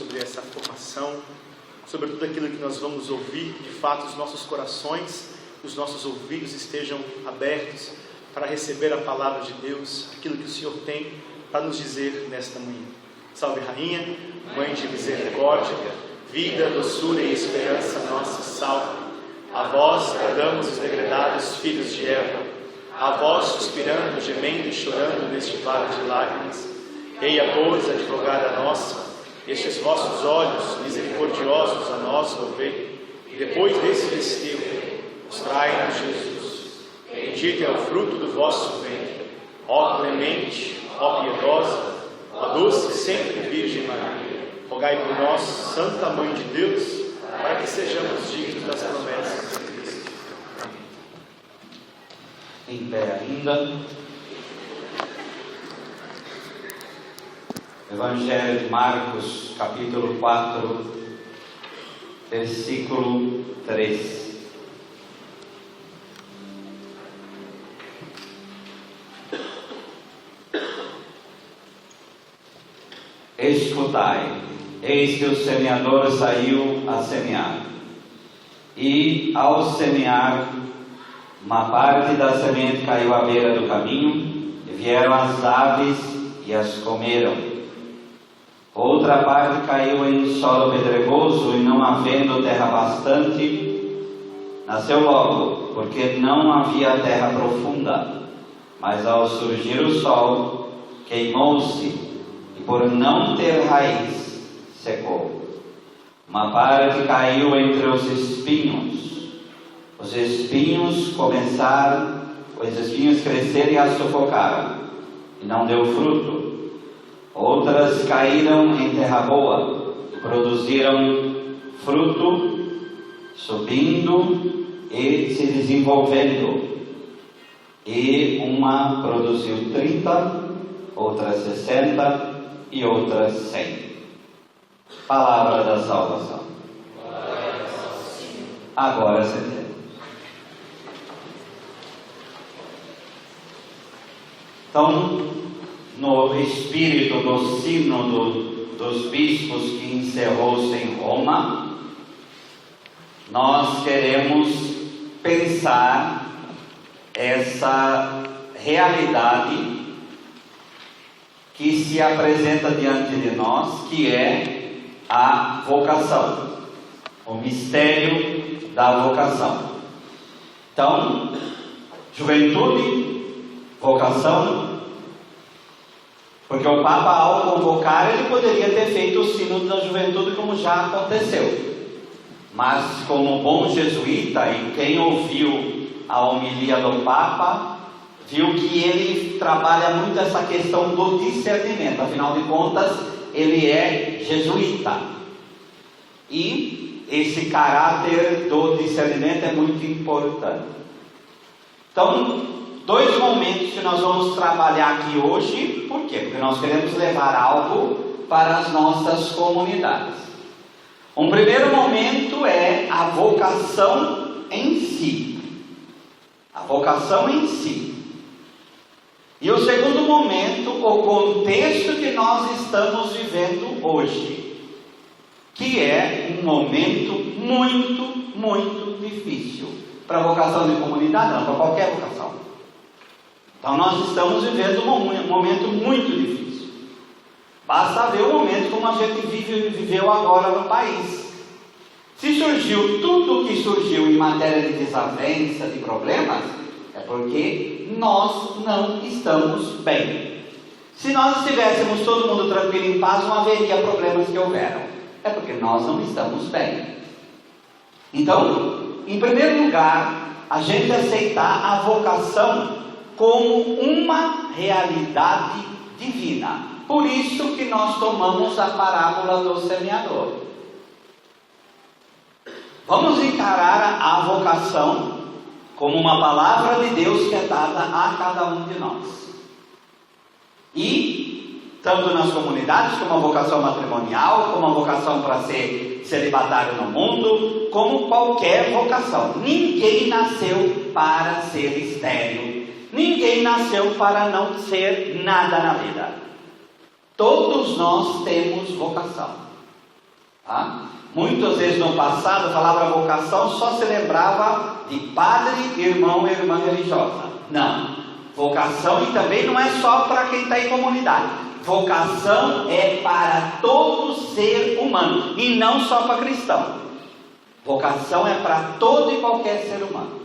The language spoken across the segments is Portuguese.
sobre essa formação, sobre tudo aquilo que nós vamos ouvir. De fato, os nossos corações, os nossos ouvidos estejam abertos para receber a palavra de Deus, aquilo que o Senhor tem para nos dizer nesta manhã. Salve Rainha, Mãe de misericórdia, vida, doçura e esperança nossa, salve. A vós bradamos os degredados filhos de Eva, a vós suspirando, gemendo e chorando neste vale de lágrimas. Eia, pois, advogada nossa, estes vossos olhos misericordiosos a nós volvei, e depois desse desterro, mostrai-nos Jesus. Bendito é o fruto do vosso ventre, ó clemente, ó piedosa, ó doce sempre Virgem Maria. Rogai por nós, Santa Mãe de Deus, para que sejamos dignos das promessas de Cristo. Em pé ainda. Evangelho de Marcos, capítulo 4, versículo 3. Escutai, eis que o semeador saiu a semear, e ao semear, uma parte da semente caiu à beira do caminho, e vieram as aves e as comeram. Outra parte caiu em solo pedregoso, e não havendo terra bastante, nasceu logo, porque não havia terra profunda. Mas ao surgir o sol, queimou-se, e por não ter raiz, secou. Uma parte caiu entre os espinhos. Os espinhos cresceram e a sufocaram, e não deu fruto. Outras caíram em terra boa, e produziram fruto, subindo e se desenvolvendo. E uma produziu 30, outra 60 e outra 100. Palavra da salvação. Agora se entende. Então, no espírito do sínodo dos bispos que encerrou-se em Roma, nós queremos pensar essa realidade que se apresenta diante de nós, que é a vocação, o mistério da vocação. Então, juventude, vocação. Porque o Papa, ao convocar, ele poderia ter feito o sínodo da juventude, como já aconteceu. Mas, como bom jesuíta, e quem ouviu a homilia do Papa, viu que ele trabalha muito essa questão do discernimento. Afinal de contas, ele é jesuíta. E esse caráter do discernimento é muito importante. Então, dois momentos que nós vamos trabalhar aqui hoje. Por quê? Porque nós queremos levar algo para as nossas comunidades. Um primeiro momento é a vocação em si. A vocação em si. E o segundo momento, o contexto que nós estamos vivendo hoje, que é um momento muito, muito difícil. Para a vocação de comunidade, não, para qualquer vocação. Então nós estamos vivendo um momento muito difícil. Basta ver o momento como a gente viveu agora no país. Se surgiu tudo o que surgiu em matéria de desavença, de problemas, é porque nós não estamos bem. Se nós estivéssemos todo mundo tranquilo e em paz, não haveria problemas que houveram. É porque nós não estamos bem. Então, em primeiro lugar, a gente aceitar a vocação como uma realidade divina. Por isso que nós tomamos a parábola do semeador. Vamos encarar a vocação como uma palavra de Deus que é dada a cada um de nós. E, tanto nas comunidades, como a vocação matrimonial, como a vocação para ser celibatário no mundo, como qualquer vocação. Ninguém nasceu para ser estéril. Ninguém nasceu para não ser nada na vida. Todos nós temos vocação. Tá? Muitas vezes no passado a palavra vocação só se lembrava de padre, irmão e irmã religiosa. Não, vocação e também não é só para quem está em comunidade. Vocação é para todo ser humano e não só para cristão. Vocação é para todo e qualquer ser humano.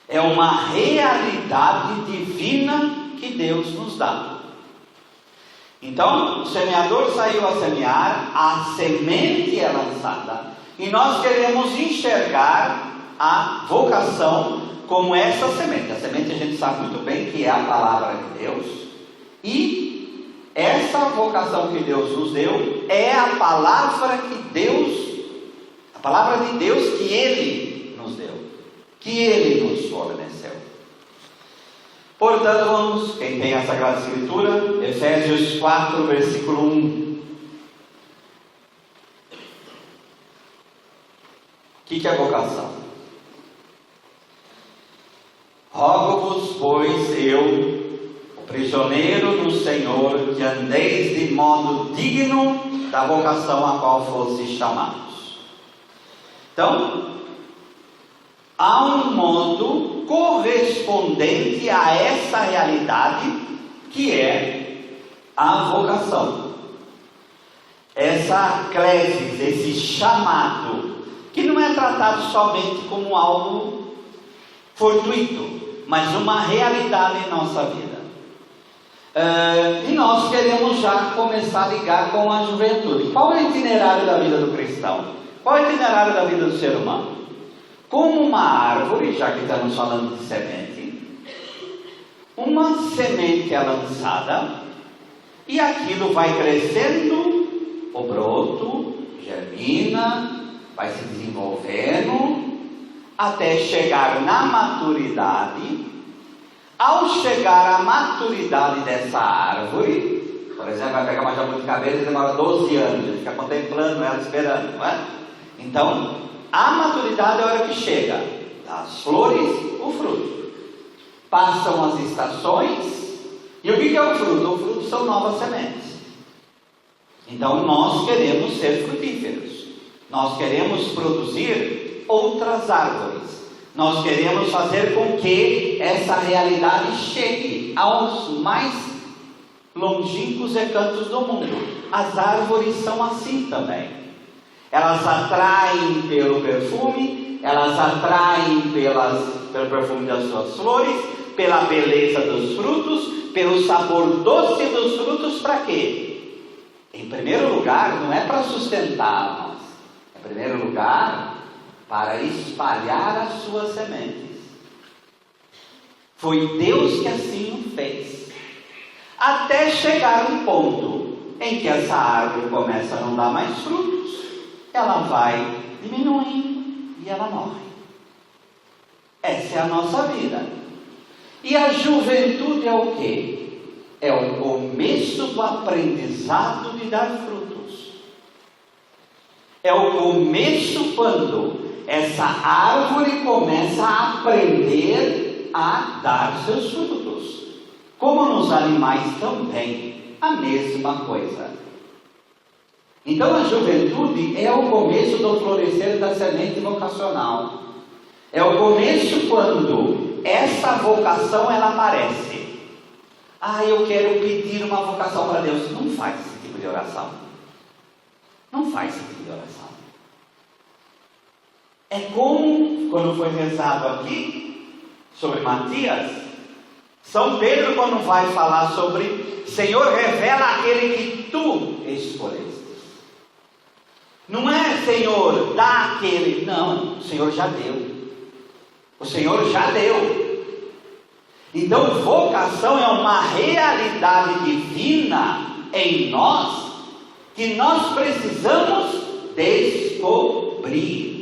É uma realidade divina que Deus nos dá. Então, o semeador saiu a semear, a semente é lançada, e nós queremos enxergar a vocação como essa semente. A semente a gente sabe muito bem que é a palavra de Deus, e essa vocação que Deus nos deu é a palavra que a palavra de Deus que Ele nos deu, que Ele nos forneceu. Portanto, vamos, quem tem a Sagrada Escritura, Efésios 4, versículo 1. O que é vocação? Rogo-vos, pois, eu, o prisioneiro do Senhor, que andeis de modo digno da vocação a qual fostes chamados. Então, há um modo correspondente a essa realidade que é a vocação. Essa clesis, esse chamado, que não é tratado somente como algo fortuito, mas uma realidade em nossa vida. E nós queremos já começar a ligar com a juventude. Qual é o itinerário da vida do cristão? Qual é o itinerário da vida do ser humano? Como uma árvore, já que estamos falando de semente, uma semente é lançada e aquilo vai crescendo, o broto germina, vai se desenvolvendo até chegar na maturidade. Ao chegar à maturidade dessa árvore, por exemplo, vai pegar uma jabuticabeira e demora 12 anos, ele fica contemplando ela, esperando, não é? Então, a maturidade é a hora que chega das flores, o fruto. Passam as estações, e o que é o fruto? O fruto são novas sementes. Então nós queremos ser frutíferos, nós queremos produzir outras árvores, nós queremos fazer com que essa realidade chegue aos mais longínquos recantos do mundo. As árvores são assim também. Elas atraem pelo perfume, elas atraem pelo perfume das suas flores, pela beleza dos frutos, pelo sabor doce dos frutos. Para quê? Em primeiro lugar, não é para sustentar-nos. Em primeiro lugar, para espalhar as suas sementes. Foi Deus que assim o fez. Até chegar um ponto em que essa árvore começa a não dar mais frutos, ela vai diminuindo e ela morre. Essa é a nossa vida. E a juventude é o quê? É o começo do aprendizado de dar frutos. É o começo quando essa árvore começa a aprender a dar seus frutos. Como nos animais também, a mesma coisa. Então a juventude é o começo do florescer da semente vocacional. É o começo quando essa vocação ela aparece. Eu quero pedir uma vocação para Deus. Não faz esse tipo de oração. Não faz esse tipo de oração. É como quando foi rezado aqui sobre Matias, São Pedro quando vai falar sobre Senhor, revela aquele que tu escolheste. Não é Senhor, dá aquele. Não, o Senhor já deu. O Senhor já deu. Então vocação é uma realidade divina em nós, que nós precisamos descobrir.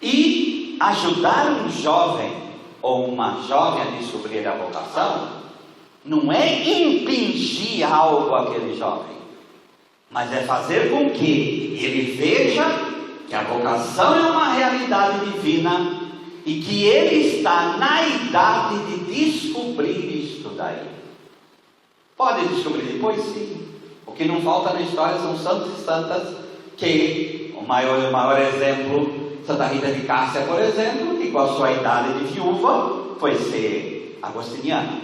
E ajudar um jovem ou uma jovem a descobrir a vocação não é impingir algo àquele jovem, mas é fazer com que ele veja que a vocação é uma realidade divina e que ele está na idade de descobrir isto daí. Pode descobrir depois? Sim. O que não falta na história são santos e santas que, o maior exemplo, Santa Rita de Cássia, por exemplo, que com a sua idade de viúva foi ser agostiniana.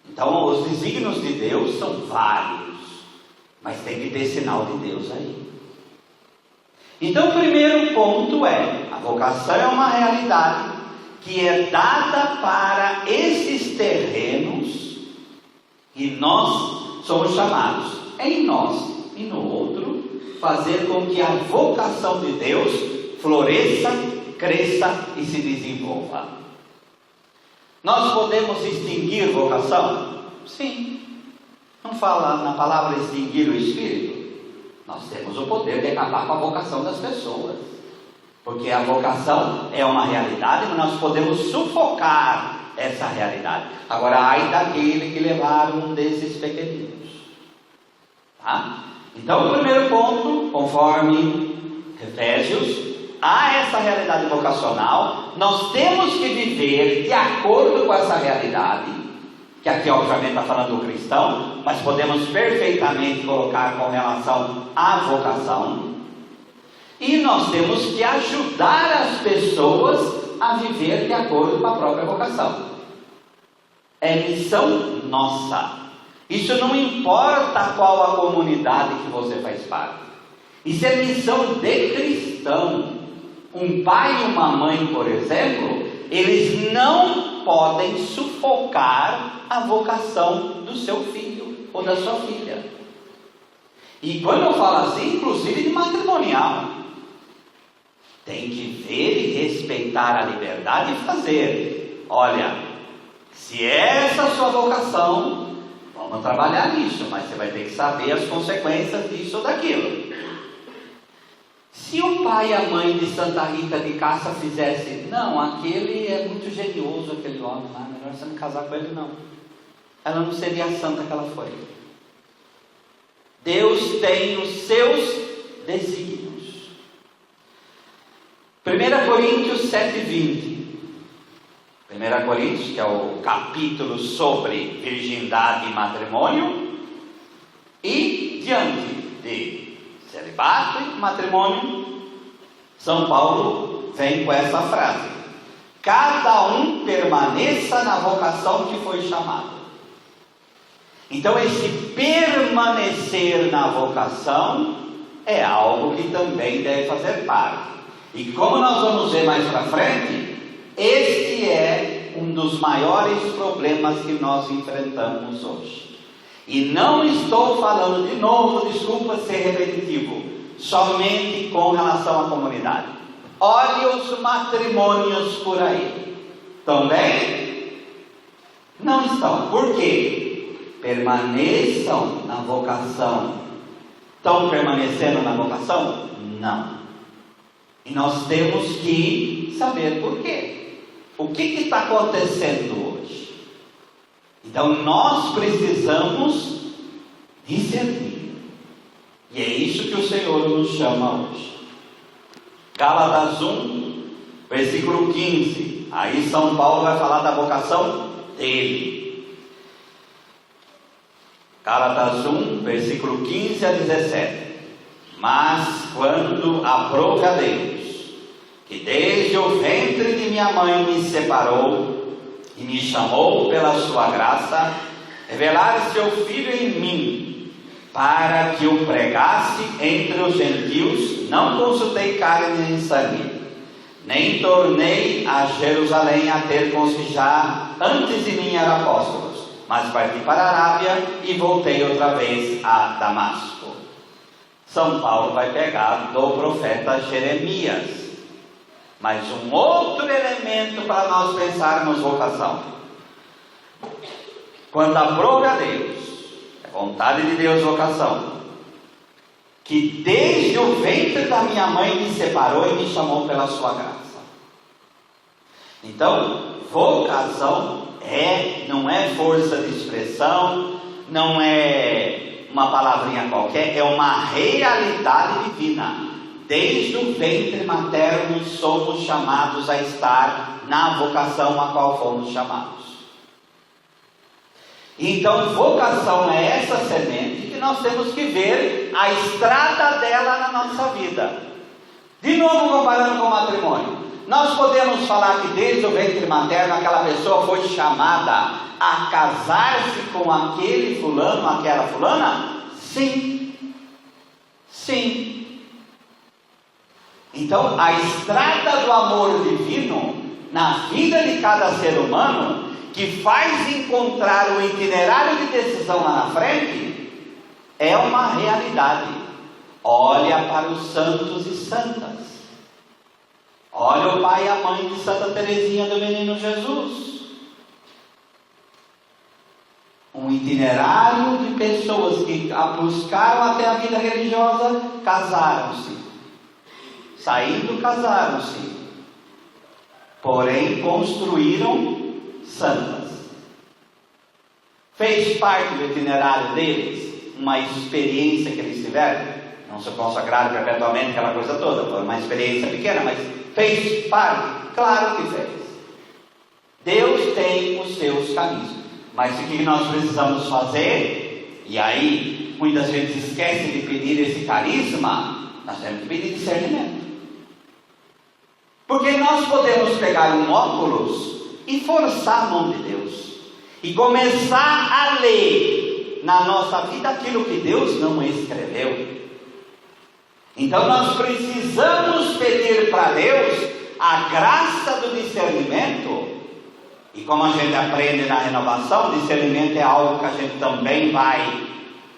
Então os desígnios de Deus são vários, mas tem que ter sinal de Deus aí. Então o primeiro ponto é: a vocação é uma realidade que é dada para esses terrenos, e nós somos chamados, em nós e no outro, fazer com que a vocação de Deus floresça, cresça e se desenvolva. Nós podemos extinguir vocação? Sim. Não fala na palavra extinguir o Espírito? Nós temos o poder de acabar com a vocação das pessoas, porque a vocação é uma realidade, mas nós podemos sufocar essa realidade. Agora, ai daquele que levar um desses pequeninos, tá? Então, o primeiro ponto, conforme Efésios, há essa realidade vocacional. Nós temos que viver de acordo com essa realidade, que aqui obviamente está falando do cristão, mas podemos perfeitamente colocar com relação à vocação. E nós temos que ajudar as pessoas a viver de acordo com a própria vocação. É missão nossa. Isso não importa qual a comunidade que você faz parte. Isso é missão de cristão. Um pai e uma mãe, por exemplo, eles não podem sufocar a vocação do seu filho ou da sua filha. E quando eu falo assim, inclusive de matrimonial, tem que ver e respeitar a liberdade e fazer. Olha, se é essa a sua vocação, vamos trabalhar nisso, mas você vai ter que saber as consequências disso ou daquilo. Se o pai e a mãe de Santa Rita de Cássia fizessem, não, aquele é muito genioso, aquele homem lá, melhor você não casar com ele não, ela não seria a santa que ela foi. Deus tem os seus desígnios. 1 Coríntios 7:20. 1 Coríntios, que é o capítulo sobre virgindade e matrimônio, e diante de celibato e matrimônio, São Paulo vem com essa frase: cada um permaneça na vocação que foi chamado. Então esse permanecer na vocação é algo que também deve fazer parte. E como nós vamos ver mais para frente, este é um dos maiores problemas que nós enfrentamos hoje. E não estou falando de novo, desculpa ser repetitivo, somente com relação à comunidade. Olhe os matrimônios por aí. Estão bem? Não estão. Por quê? Permaneçam na vocação. Estão permanecendo na vocação? Não. E nós temos que saber por quê. O que está acontecendo hoje? Então nós precisamos discernir. E é isso que o Senhor nos chama hoje. Gálatas 1, versículo 15. Aí São Paulo vai falar da vocação dele. Gálatas 1, versículo 15 a 17. Mas quando aprove a Deus, que desde o ventre de minha mãe me separou e me chamou pela sua graça, revelar seu Filho em mim, para que o pregasse entre os gentios, não consultei carne nem sangue, nem tornei a Jerusalém a ter com os que já antes de mim eram apóstolos, mas parti para a Arábia e voltei outra vez a Damasco. São Paulo vai pegar do profeta Jeremias. Mas um outro elemento para nós pensarmos vocação. Quando aprove a Deus, é vontade de Deus vocação, que desde o ventre da minha mãe me separou e me chamou pela sua graça. Então, vocação não é força de expressão, não é uma palavrinha qualquer, é uma realidade divina. Desde o ventre materno somos chamados a estar na vocação a qual fomos chamados. Então vocação é essa semente que nós temos que ver a estrada dela na nossa vida. De novo, comparando com o matrimônio, nós podemos falar que desde o ventre materno aquela pessoa foi chamada a casar-se com aquele fulano, aquela fulana? Sim. Sim. Então, a estrada do amor divino na vida de cada ser humano, que faz encontrar o itinerário de decisão lá na frente, é uma realidade. Olha para os santos e santas. Olha o pai e a mãe de Santa Teresinha do Menino Jesus. Um itinerário de pessoas que buscaram até a vida religiosa, casaram-se. Saindo, casaram-se. Porém, construíram santas. Fez parte do itinerário deles uma experiência que eles tiveram. Não se consagraram perpetuamente, aquela coisa toda. Foi uma experiência pequena, mas fez parte. Claro que fez. Deus tem os seus caminhos. Mas o que nós precisamos fazer? E aí, muitas vezes esquece de pedir esse carisma. Nós temos que pedir discernimento. Porque nós podemos pegar um óculos e forçar a mão de Deus. E começar a ler na nossa vida aquilo que Deus não escreveu. Então nós precisamos pedir para Deus a graça do discernimento. E como a gente aprende na renovação, discernimento é algo que a gente também vai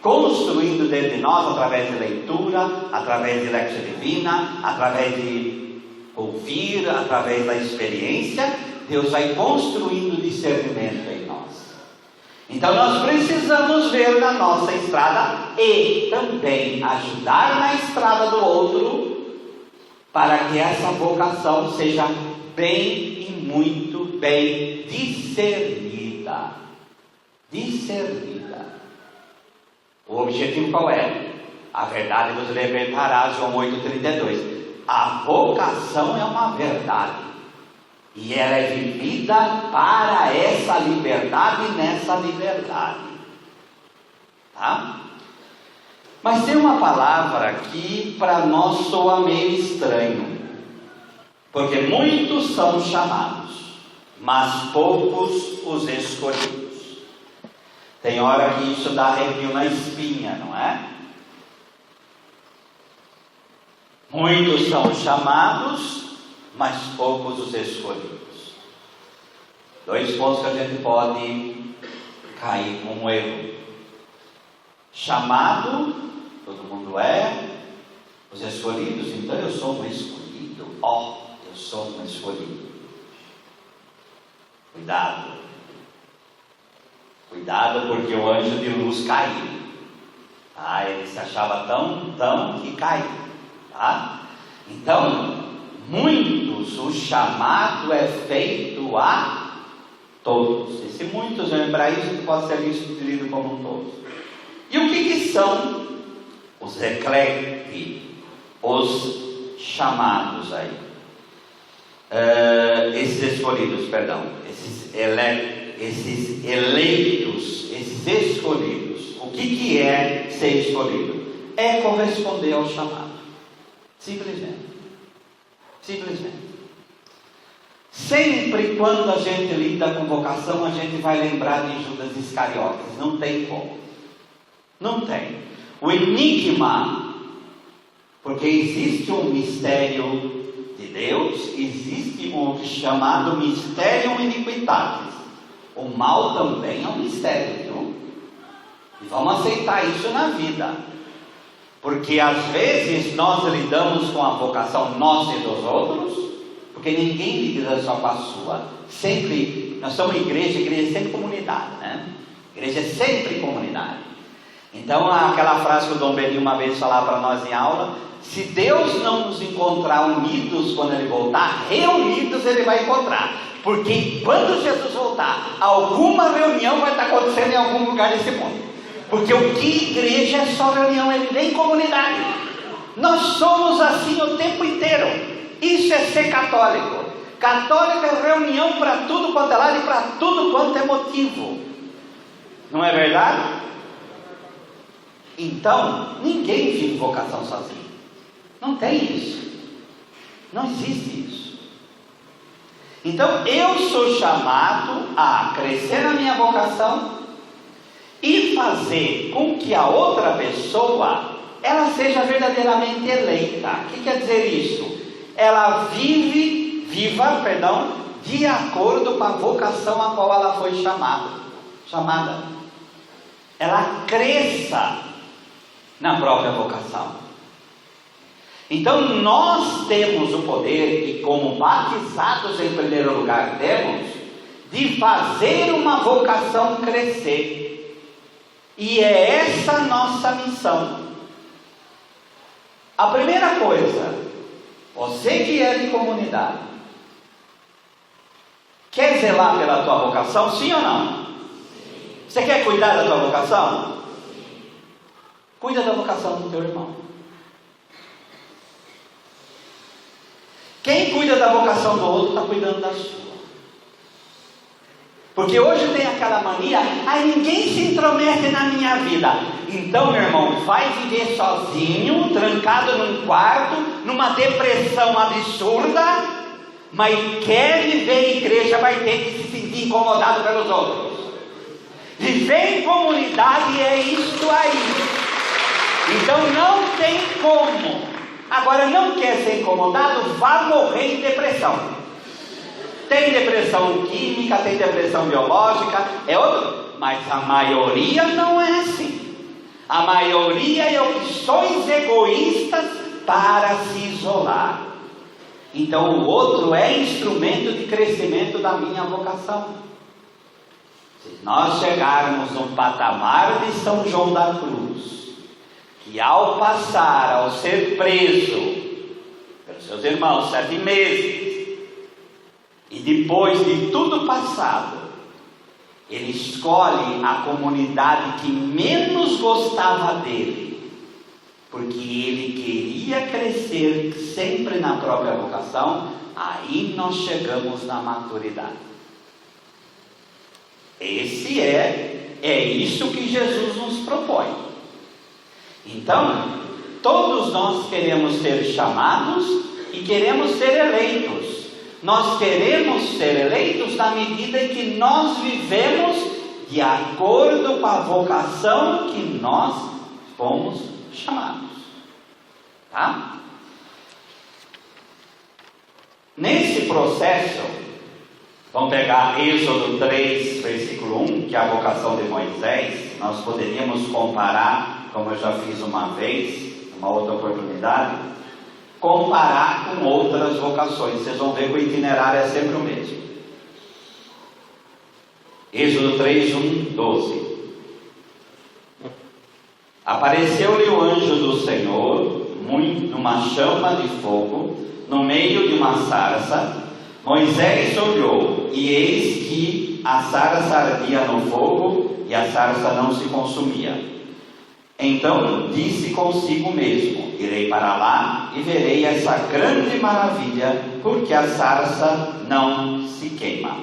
construindo dentro de nós, através de leitura, através de lectio divina, através de ouvir, através da experiência. Deus vai construindo discernimento em nós. Então nós precisamos ver na nossa estrada e também ajudar na estrada do outro, para que essa vocação seja bem e muito bem discernida. Discernida. O objetivo qual é? A verdade vos libertará, João 8,32. A vocação é uma verdade. E ela é vivida para essa liberdade e nessa liberdade. Tá? Mas tem uma palavra que para nós soa meio estranho. Porque muitos são chamados, mas poucos os escolhidos. Tem hora que isso dá arrepio na espinha, não é? Muitos são chamados, mas poucos os escolhidos. Dois pontos que a gente pode cair com um erro. Chamado, todo mundo é. Os escolhidos, então eu sou um escolhido. Eu sou um escolhido. Cuidado. Cuidado, porque o anjo de luz caiu. Ele se achava tão que caiu. Tá? Então, muitos, o chamado é feito a todos. Esse muitos é um hebraísmo que pode ser lido como um todos. E o que são os eclecti, os chamados aí? Esses escolhidos, perdão, esses eleitos, esses escolhidos. O que é ser escolhido? É corresponder ao chamado. Simplesmente. Sempre quando a gente lida com vocação, a gente vai lembrar de Judas Iscariotes. Não tem como. Não tem. O enigma, porque existe um mistério de Deus, existe um chamado Mysterium Iniquitatis. O mal também é um mistério, viu? E vamos aceitar isso na vida. Porque às vezes nós lidamos com a vocação nossa e dos outros, porque ninguém lida só com a sua. Sempre, nós somos igreja é sempre comunidade, né? Igreja é sempre comunidade. Então aquela frase que o Dom Beni uma vez falava para nós em aula: se Deus não nos encontrar unidos quando Ele voltar, reunidos Ele vai encontrar. Porque quando Jesus voltar, alguma reunião vai estar acontecendo em algum lugar desse mundo. Porque o que igreja é só reunião, ele nem comunidade. Nós somos assim o tempo inteiro. Isso é ser católico. Católico é reunião para tudo quanto é lado e para tudo quanto é motivo. Não é verdade? Então, ninguém vive vocação sozinho. Não tem isso. Não existe isso. Então, eu sou chamado a crescer na minha vocação e fazer com que a outra pessoa, ela seja verdadeiramente eleita. O que quer dizer isso? Ela viva, de acordo com a vocação a qual ela foi chamada. Ela cresça na própria vocação. Então nós temos o poder, e como batizados em primeiro lugar temos, de fazer uma vocação crescer. E é essa a nossa missão. A primeira coisa, você que é de comunidade, quer zelar pela tua vocação, sim ou não? Você quer cuidar da tua vocação? Cuida da vocação do teu irmão. Quem cuida da vocação do outro está cuidando da sua. Porque hoje tem aquela mania, ninguém se intromete na minha vida. Então, meu irmão, vai viver sozinho, trancado num quarto, numa depressão absurda, mas quer viver em igreja, vai ter que se sentir incomodado pelos outros. Viver em comunidade é isso aí. Então não tem como. Agora, não quer ser incomodado, vá morrer em depressão. Tem depressão química, tem depressão biológica, é outro. Mas a maioria não é assim. A maioria é opções egoístas para se isolar. Então o outro é instrumento de crescimento da minha vocação. Se nós chegarmos no patamar de São João da Cruz, que ao passar, ao ser preso pelos seus irmãos 7 meses, e depois de tudo passado, ele escolhe a comunidade que menos gostava dele, porque ele queria crescer sempre na própria vocação. Aí nós chegamos na maturidade. É isso que Jesus nos propõe. Então, todos nós queremos ser chamados e queremos ser eleitos. Nós queremos ser eleitos na medida em que nós vivemos de acordo com a vocação que nós fomos chamados. Tá? Nesse processo, vamos pegar Êxodo 3, versículo 1, que é a vocação de Moisés. Nós poderíamos comparar, como eu já fiz uma vez, uma outra oportunidade, comparar com outras vocações. Vocês vão ver que o itinerário é sempre o mesmo. Êxodo 3, 1, 12. Apareceu-lhe o anjo do Senhor, numa chama de fogo, no meio de uma sarça. Moisés olhou, e eis que a sarça ardia no fogo, e a sarça não se consumia. Então disse consigo mesmo: irei para lá e verei essa grande maravilha, porque a sarça não se queima.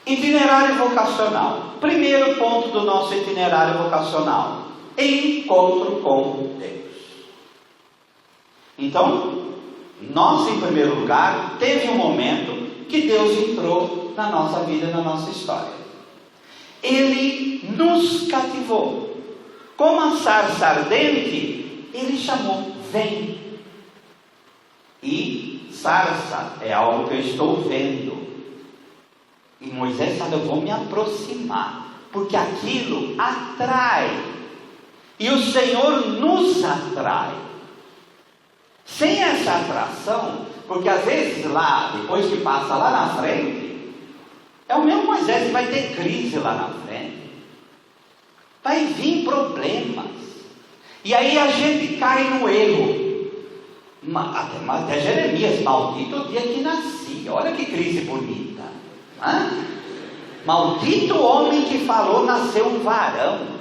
Itinerário vocacional. Primeiro ponto do nosso itinerário vocacional: encontro com Deus. Então, nós, em primeiro lugar, teve um momento que Deus entrou na nossa vida, na nossa história. Ele nos cativou. Como a sarça ardente, ele chamou: vem. E sarça é algo que eu estou vendo. E Moisés sabe, eu vou me aproximar, porque aquilo atrai. E o Senhor nos atrai. Sem essa atração, porque às vezes lá, depois que passa lá na frente, é o mesmo Moisés que vai ter crise lá na frente. Vai vir problemas. E aí a gente cai no erro. Até Jeremias: maldito o dia que nasci. Olha que crise bonita. Maldito o homem que falou nasceu um varão.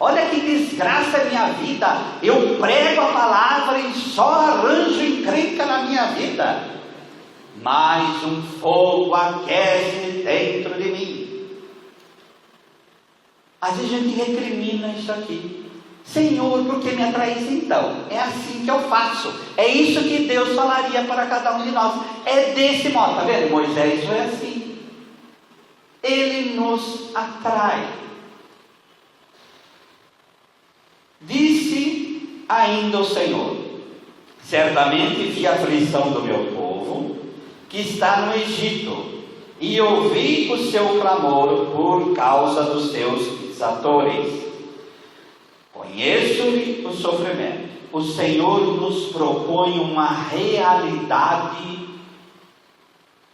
Olha que desgraça é minha vida. Eu prego a palavra e só arranjo encrenca na minha vida. Mas um fogo aquece dentro de mim. Às vezes a gente recrimina isso aqui. Senhor, por que me atraísse então? É assim que eu faço. É isso que Deus falaria para cada um de nós. É desse modo, está vendo? Moisés foi assim. Ele nos atrai. Disse ainda o Senhor: certamente vi a aflição do meu povo, que está no Egito, e ouvi o seu clamor por causa dos seus exatores. Conheço-lhe o sofrimento. O Senhor nos propõe uma realidade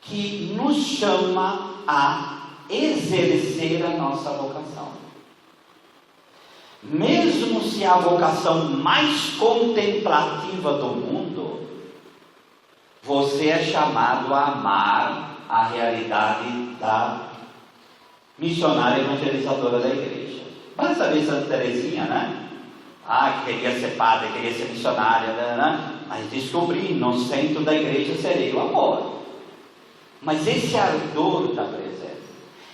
que nos chama a exercer a nossa vocação. Mesmo se a vocação mais contemplativa do mundo, você é chamado a amar a realidade da missionária evangelizadora da igreja. Vai saber Santa Teresinha, né? Queria ser padre, queria ser missionária, né? Mas descobri, no centro da igreja serei o amor. Mas esse ardor da presença.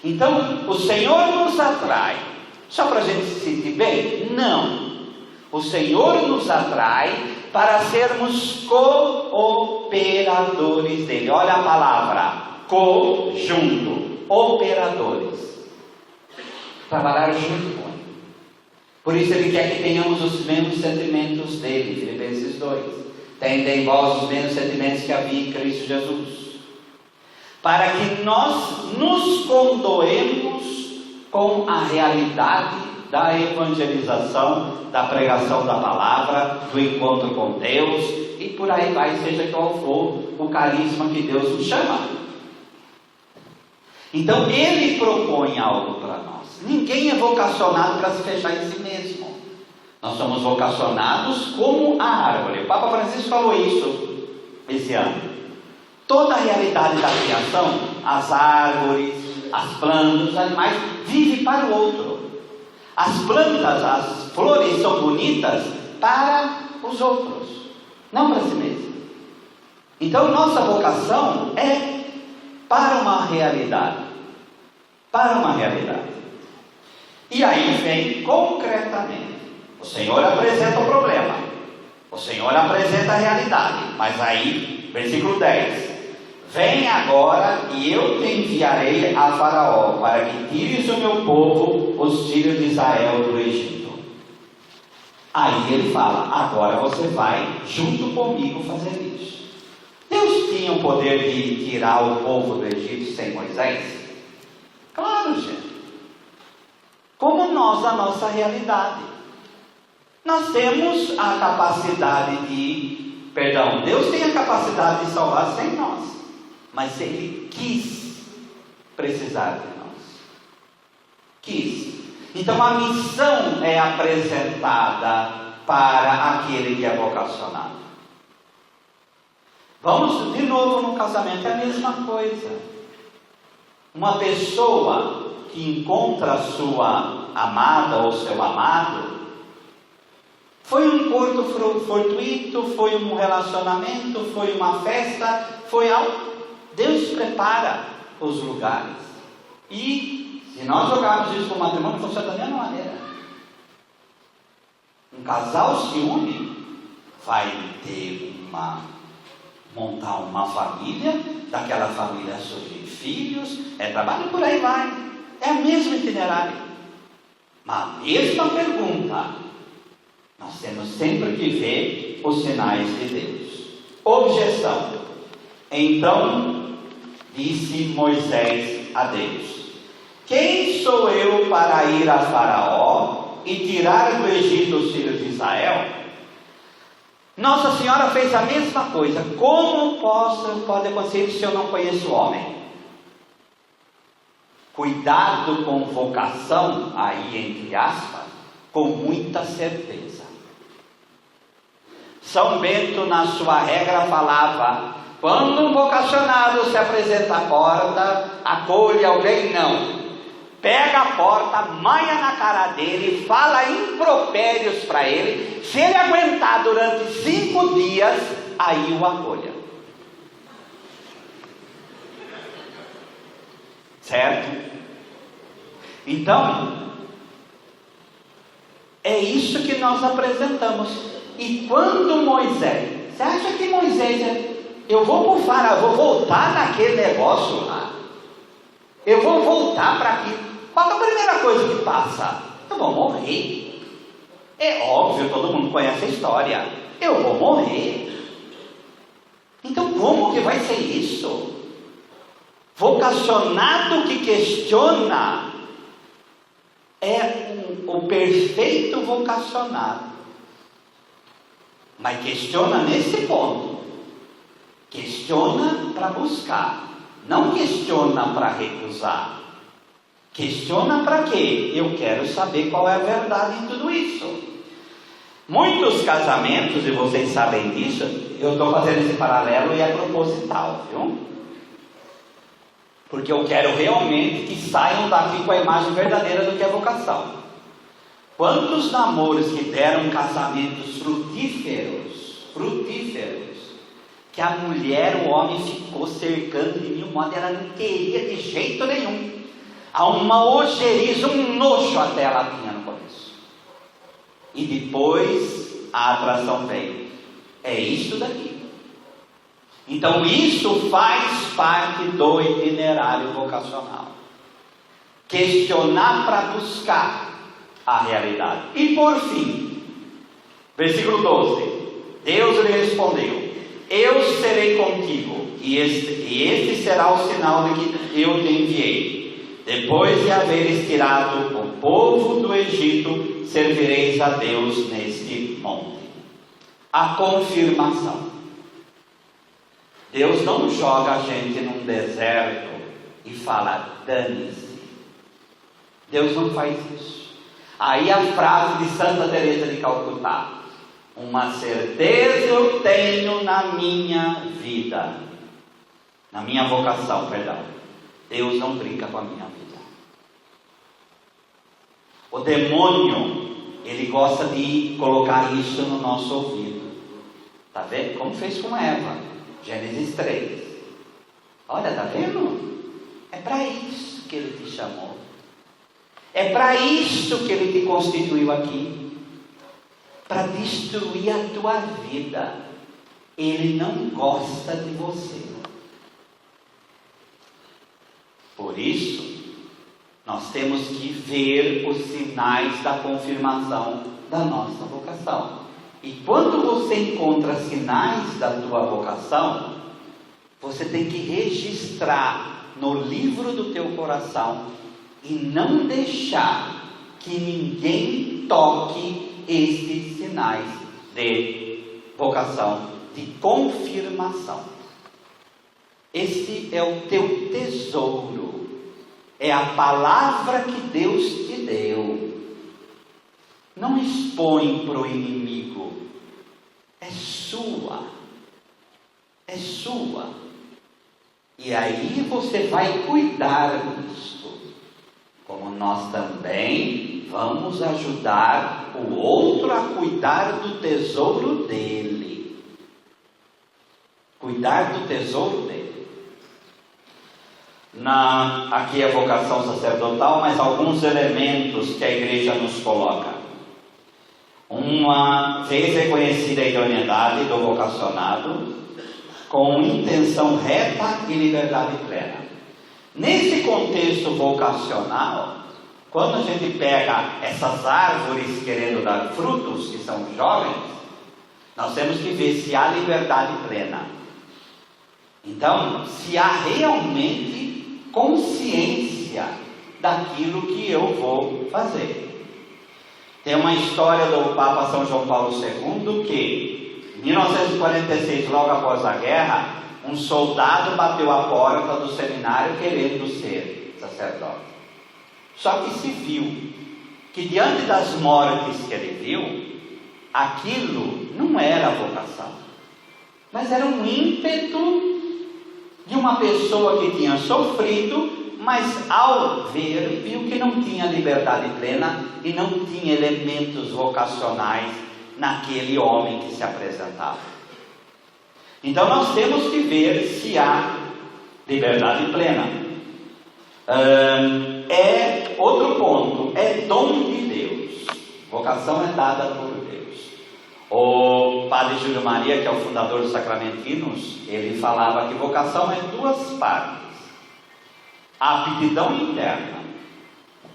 Então, o Senhor nos atrai só para a gente se sentir bem? Não. O Senhor nos atrai para sermos cooperadores dele. Olha a palavra, junto, operadores. Trabalhar junto com ele. Por isso ele quer que tenhamos os mesmos sentimentos dele. Filipenses 2. Tendem em vós os mesmos sentimentos que havia em Cristo Jesus. Para que nós nos condoemos com a realidade da evangelização, da pregação da palavra, do encontro com Deus, e por aí vai, seja qual for o carisma que Deus nos chama. Então ele propõe algo para nós. Ninguém é vocacionado para se fechar em si mesmo. Nós somos vocacionados como a árvore. O Papa Francisco falou isso esse ano. Toda a realidade da criação, as árvores, as plantas, os animais, vivem para o outro. As plantas, as flores são bonitas para os outros, não para si mesmo. Então nossa vocação é para uma realidade. Para uma realidade. E aí vem concretamente. O Senhor apresenta o problema. O Senhor apresenta a realidade. Mas aí, versículo 10. Vem agora e eu te enviarei a Faraó, para que tires o meu povo, os filhos de Israel, do Egito. Aí ele fala: agora você vai junto comigo fazer isso. Deus tinha o poder de tirar o povo do Egito sem Moisés? Claro, gente. Como nós, a nossa realidade. Nós temos a capacidade Deus tem a capacidade de salvar sem nós. Mas Ele quis precisar de nós. Quis. Então a missão é apresentada para aquele que é vocacionado. Vamos de novo no casamento, é a mesma coisa. Uma pessoa que encontra a sua amada ou seu amado, foi um encontro fortuito, foi um relacionamento, foi uma festa, foi algo. Deus prepara os lugares. E se nós jogarmos isso com o matrimônio, funciona da mesma maneira. Um casal se une, vai montar uma família, daquela família surgem filhos, trabalho, por aí vai. É o mesmo itinerário. Mas a mesma pergunta. Nós temos sempre que ver os sinais de Deus. Objeção. Então disse Moisés a Deus: quem sou eu para ir a Faraó e tirar do Egito os filhos de Israel? Nossa Senhora fez a mesma coisa. Como pode acontecer isso se eu não conheço o homem? Cuidado com vocação, aí entre aspas, com muita certeza. São Bento, na sua regra, falava: quando um vocacionado se apresenta à porta, acolhe alguém, não. Pega a porta, maia na cara dele, fala impropérios para ele. Se ele aguentar durante 5 dias, aí o acolha. Certo? Então, É isso que nós apresentamos. E quando Moisés, você acha que Moisés, eu vou por Faraó, vou voltar naquele negócio lá, eu vou voltar para aqui, qual é a primeira coisa que passa? Eu vou morrer. É óbvio, todo mundo conhece a história, eu vou morrer. Então como que vai ser isso? Vocacionado que questiona é o perfeito vocacionado, mas questiona nesse ponto, questiona para buscar, não questiona para recusar. Questiona para quê? Eu quero saber qual é a verdade em tudo isso. Muitos casamentos, e vocês sabem disso, eu estou fazendo esse paralelo e é proposital, viu? Porque eu quero realmente que saiam daqui com a imagem verdadeira do que é vocação. Quantos namoros que deram casamentos frutíferos, que a mulher, o homem ficou cercando de mil modos, ela não queria de jeito nenhum. Há uma ojeriza, um nojo até ela tinha no começo. E depois a atração veio. É isso daqui. Então isso faz parte do itinerário vocacional. Questionar para buscar a realidade. E por fim, versículo 12. Deus lhe respondeu: eu serei contigo, e este será o sinal de que eu te enviei. Depois de haveres tirado o povo do Egito, servireis a Deus neste monte. A confirmação. Deus não joga a gente num deserto e fala, dane-se. Deus não faz isso. Aí a frase de Santa Teresa de Calcutá: uma certeza eu tenho na minha vida, na minha vocação, perdão. Deus não brinca com a minha vida. O demônio, ele gosta de colocar isso no nosso ouvido. Está vendo? Como fez com Eva, Gênesis 3. Olha, está vendo? É para isso que ele te chamou. É para isso que ele te constituiu aqui. Para destruir a tua vida. Ele não gosta de você. Por isso, nós temos que ver os sinais da confirmação da nossa vocação. E quando você encontra sinais da tua vocação, você tem que registrar no livro do teu coração e não deixar que ninguém toque esses sinais de vocação, de confirmação. Esse é o teu tesouro, é a palavra que Deus te deu. Não expõe para o inimigo, é sua, e aí você vai cuidar disso, como nós também vamos ajudar o outro a cuidar do tesouro dele. Cuidar do tesouro dele. Aqui é a vocação sacerdotal, mas alguns elementos que a igreja nos coloca. Uma vez reconhecida a idoneidade do vocacionado, com intenção reta e liberdade plena. Nesse contexto vocacional, quando a gente pega essas árvores querendo dar frutos, que são jovens, nós temos que ver se há liberdade plena. Então, se há realmente consciência daquilo que eu vou fazer. Tem uma história do Papa São João Paulo II que, em 1946, logo após a guerra, um soldado bateu a porta do seminário querendo ser sacerdote. Só que se viu que diante das mortes que ele viu, aquilo não era vocação, mas era um ímpeto de uma pessoa que tinha sofrido, mas ao ver, viu que não tinha liberdade plena e não tinha elementos vocacionais naquele homem que se apresentava. Então nós temos que ver se há liberdade plena. Outro ponto, é dom de Deus. Vocação é dada por Deus. O Padre Júlio Maria, que é o fundador dos Sacramentinos, ele falava que vocação é duas partes: a aptidão interna,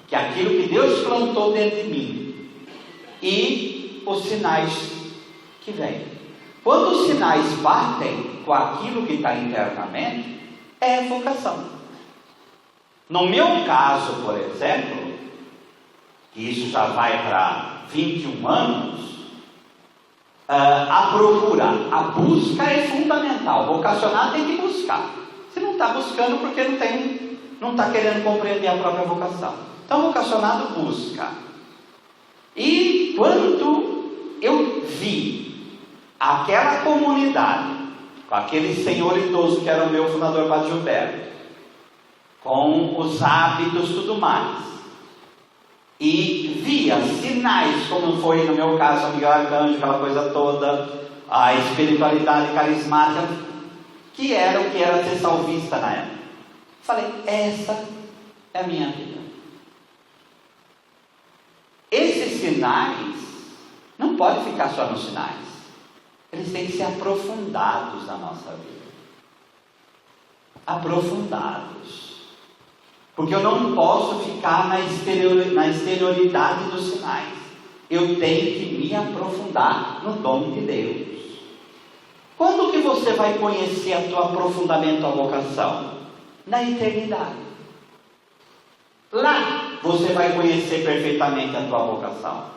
que é aquilo que Deus plantou dentro de mim, e os sinais que vêm. Quando os sinais batem com aquilo que está internamente, é vocação. No meu caso, por exemplo, que isso já vai para 21 anos, a procura, a busca é fundamental. Vocacionado tem que buscar. Se não está buscando, porque não está querendo compreender a própria vocação. Então, vocacionado busca. E quando eu vi aquela comunidade, com aquele senhor idoso que era o meu fundador, Padre Gilberto, com os hábitos e tudo mais, e via sinais, como foi no meu caso, o Miguel Arcanjo, aquela coisa toda, a espiritualidade carismática, que era o que era ser salvista na época. Falei, essa é a minha vida. Esses sinais não podem ficar só nos sinais. Eles têm que ser aprofundados na nossa vida. Aprofundados. Porque eu não posso ficar na exterioridade dos sinais. Eu tenho que me aprofundar no dom de Deus. Quando que você vai conhecer o teu aprofundamento à vocação? Na eternidade. Lá você vai conhecer perfeitamente a tua vocação.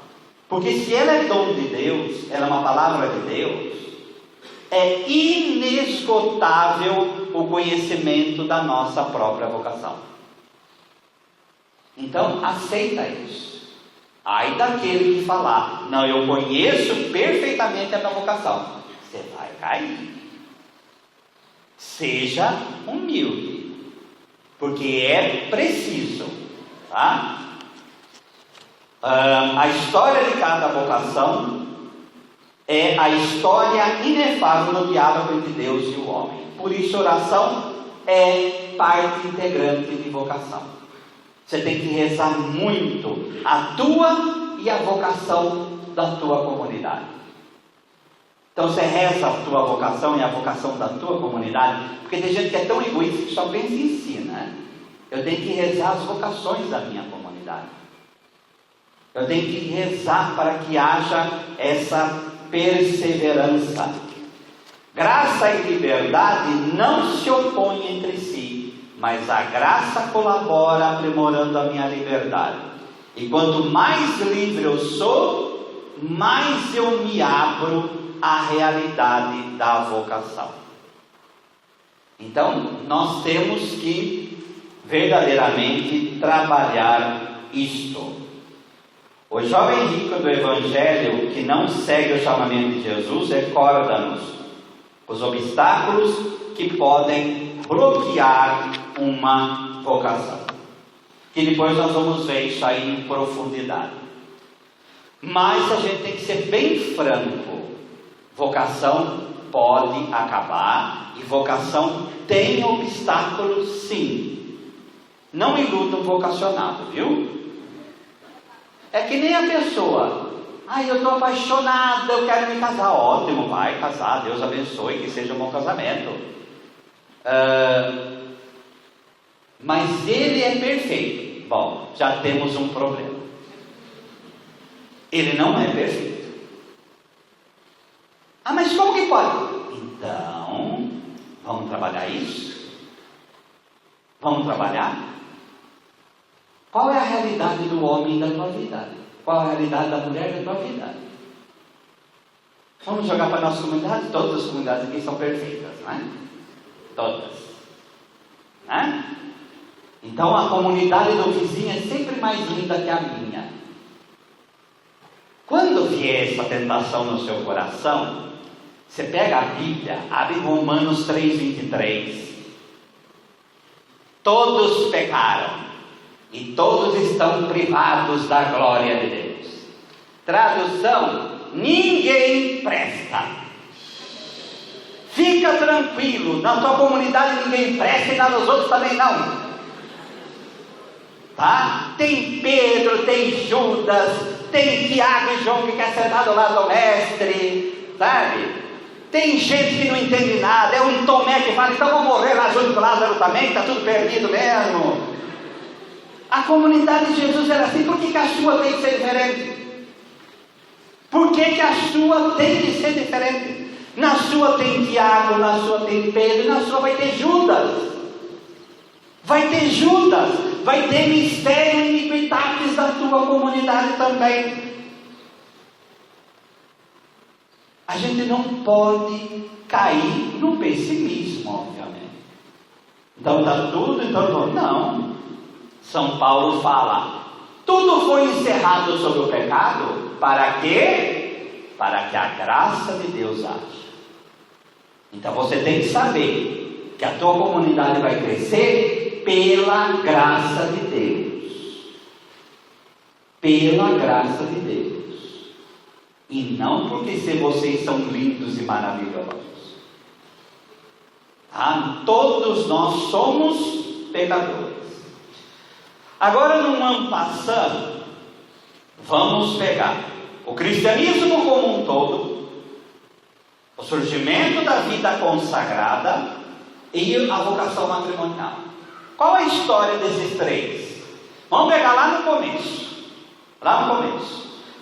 Porque se ela é dom de Deus, ela é uma palavra de Deus, é inesgotável o conhecimento da nossa própria vocação. Então, aceita isso. Ai daquele que falar, não, eu conheço perfeitamente a minha vocação. Você vai cair. Seja humilde, porque é preciso, tá? A história de cada vocação é a história inefável do diálogo entre Deus e o homem. Por isso, oração é parte integrante de vocação. Você tem que rezar muito a tua e a vocação da tua comunidade. Então você reza a tua vocação e a vocação da tua comunidade, porque tem gente que é tão egoísta que só pensa em si, né? Eu tenho que rezar as vocações da minha comunidade. Eu tenho que rezar para que haja essa perseverança. Graça e liberdade não se opõem entre si, mas a graça colabora aprimorando a minha liberdade. E quanto mais livre eu sou, mais eu me abro à realidade da vocação. Então, nós temos que verdadeiramente trabalhar isto. O jovem rico do Evangelho que não segue o chamamento de Jesus recorda-nos os obstáculos que podem bloquear uma vocação, que depois nós vamos ver isso aí em profundidade. Mas a gente tem que ser bem franco: vocação pode acabar e vocação tem obstáculos, sim. Não iluda um vocacionado, viu? É que nem a pessoa: eu estou apaixonada, eu quero me casar. Ótimo, vai casar, Deus abençoe, que seja um bom casamento. Mas ele é perfeito. Bom, já temos um problema. Ele não é perfeito. Mas como que pode? Então, vamos trabalhar isso? Vamos trabalhar? Qual é a realidade do homem da tua vida? Qual é a realidade da mulher da tua vida? Vamos jogar para a nossa comunidade? Todas as comunidades aqui são perfeitas, não é? Todas. Né? Então a comunidade do vizinho é sempre mais linda que a minha. Quando vier essa tentação no seu coração, você pega a Bíblia, abre Romanos 3:23. Todos pecaram e todos estão privados da glória de Deus. Tradução: ninguém presta. Fica tranquilo, na tua comunidade ninguém presta e nos outros também não. tá? Tem Pedro, tem Judas, tem Tiago e João que quer sentar do lado do mestre, sabe? Tem gente que não entende nada, é um Tomé que fala, então vou morrer lá junto com Lázaro também, está tudo perdido mesmo. A comunidade de Jesus era assim. Por que a sua tem que ser diferente? Por que a sua tem que ser diferente? Na sua tem Tiago, na sua tem Pedro, na sua vai ter Judas. Vai ter Judas, vai ter mistério e iniquidades da tua comunidade também. A gente não pode cair no pessimismo, obviamente. Então está tudo, não. São Paulo fala, tudo foi encerrado sobre o pecado, para quê? Para que a graça de Deus haja. Então você tem que saber que a tua comunidade vai crescer pela graça de Deus. Pela graça de Deus. E não porque vocês são lindos e maravilhosos. Ah, todos nós somos pecadores. Agora, num ano passando, vamos pegar o cristianismo como um todo, o surgimento da vida consagrada e a vocação matrimonial. Qual é a história desses três? Vamos pegar lá no começo.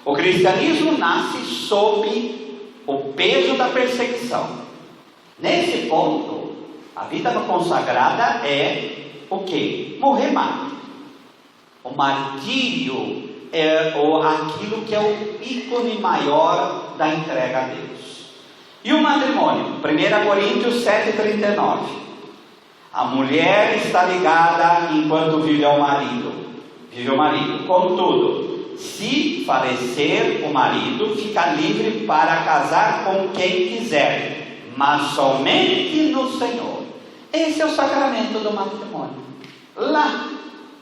O cristianismo nasce sob o peso da perseguição. Nesse ponto, a vida consagrada é o quê? Morrer mártir. O martírio é aquilo que é o ícone maior da entrega a Deus. E o matrimônio? 1 Coríntios 7,39. A mulher está ligada enquanto vive ao marido. Contudo, se falecer o marido, fica livre para casar com quem quiser, mas somente no Senhor. Esse é o sacramento do matrimônio. Lá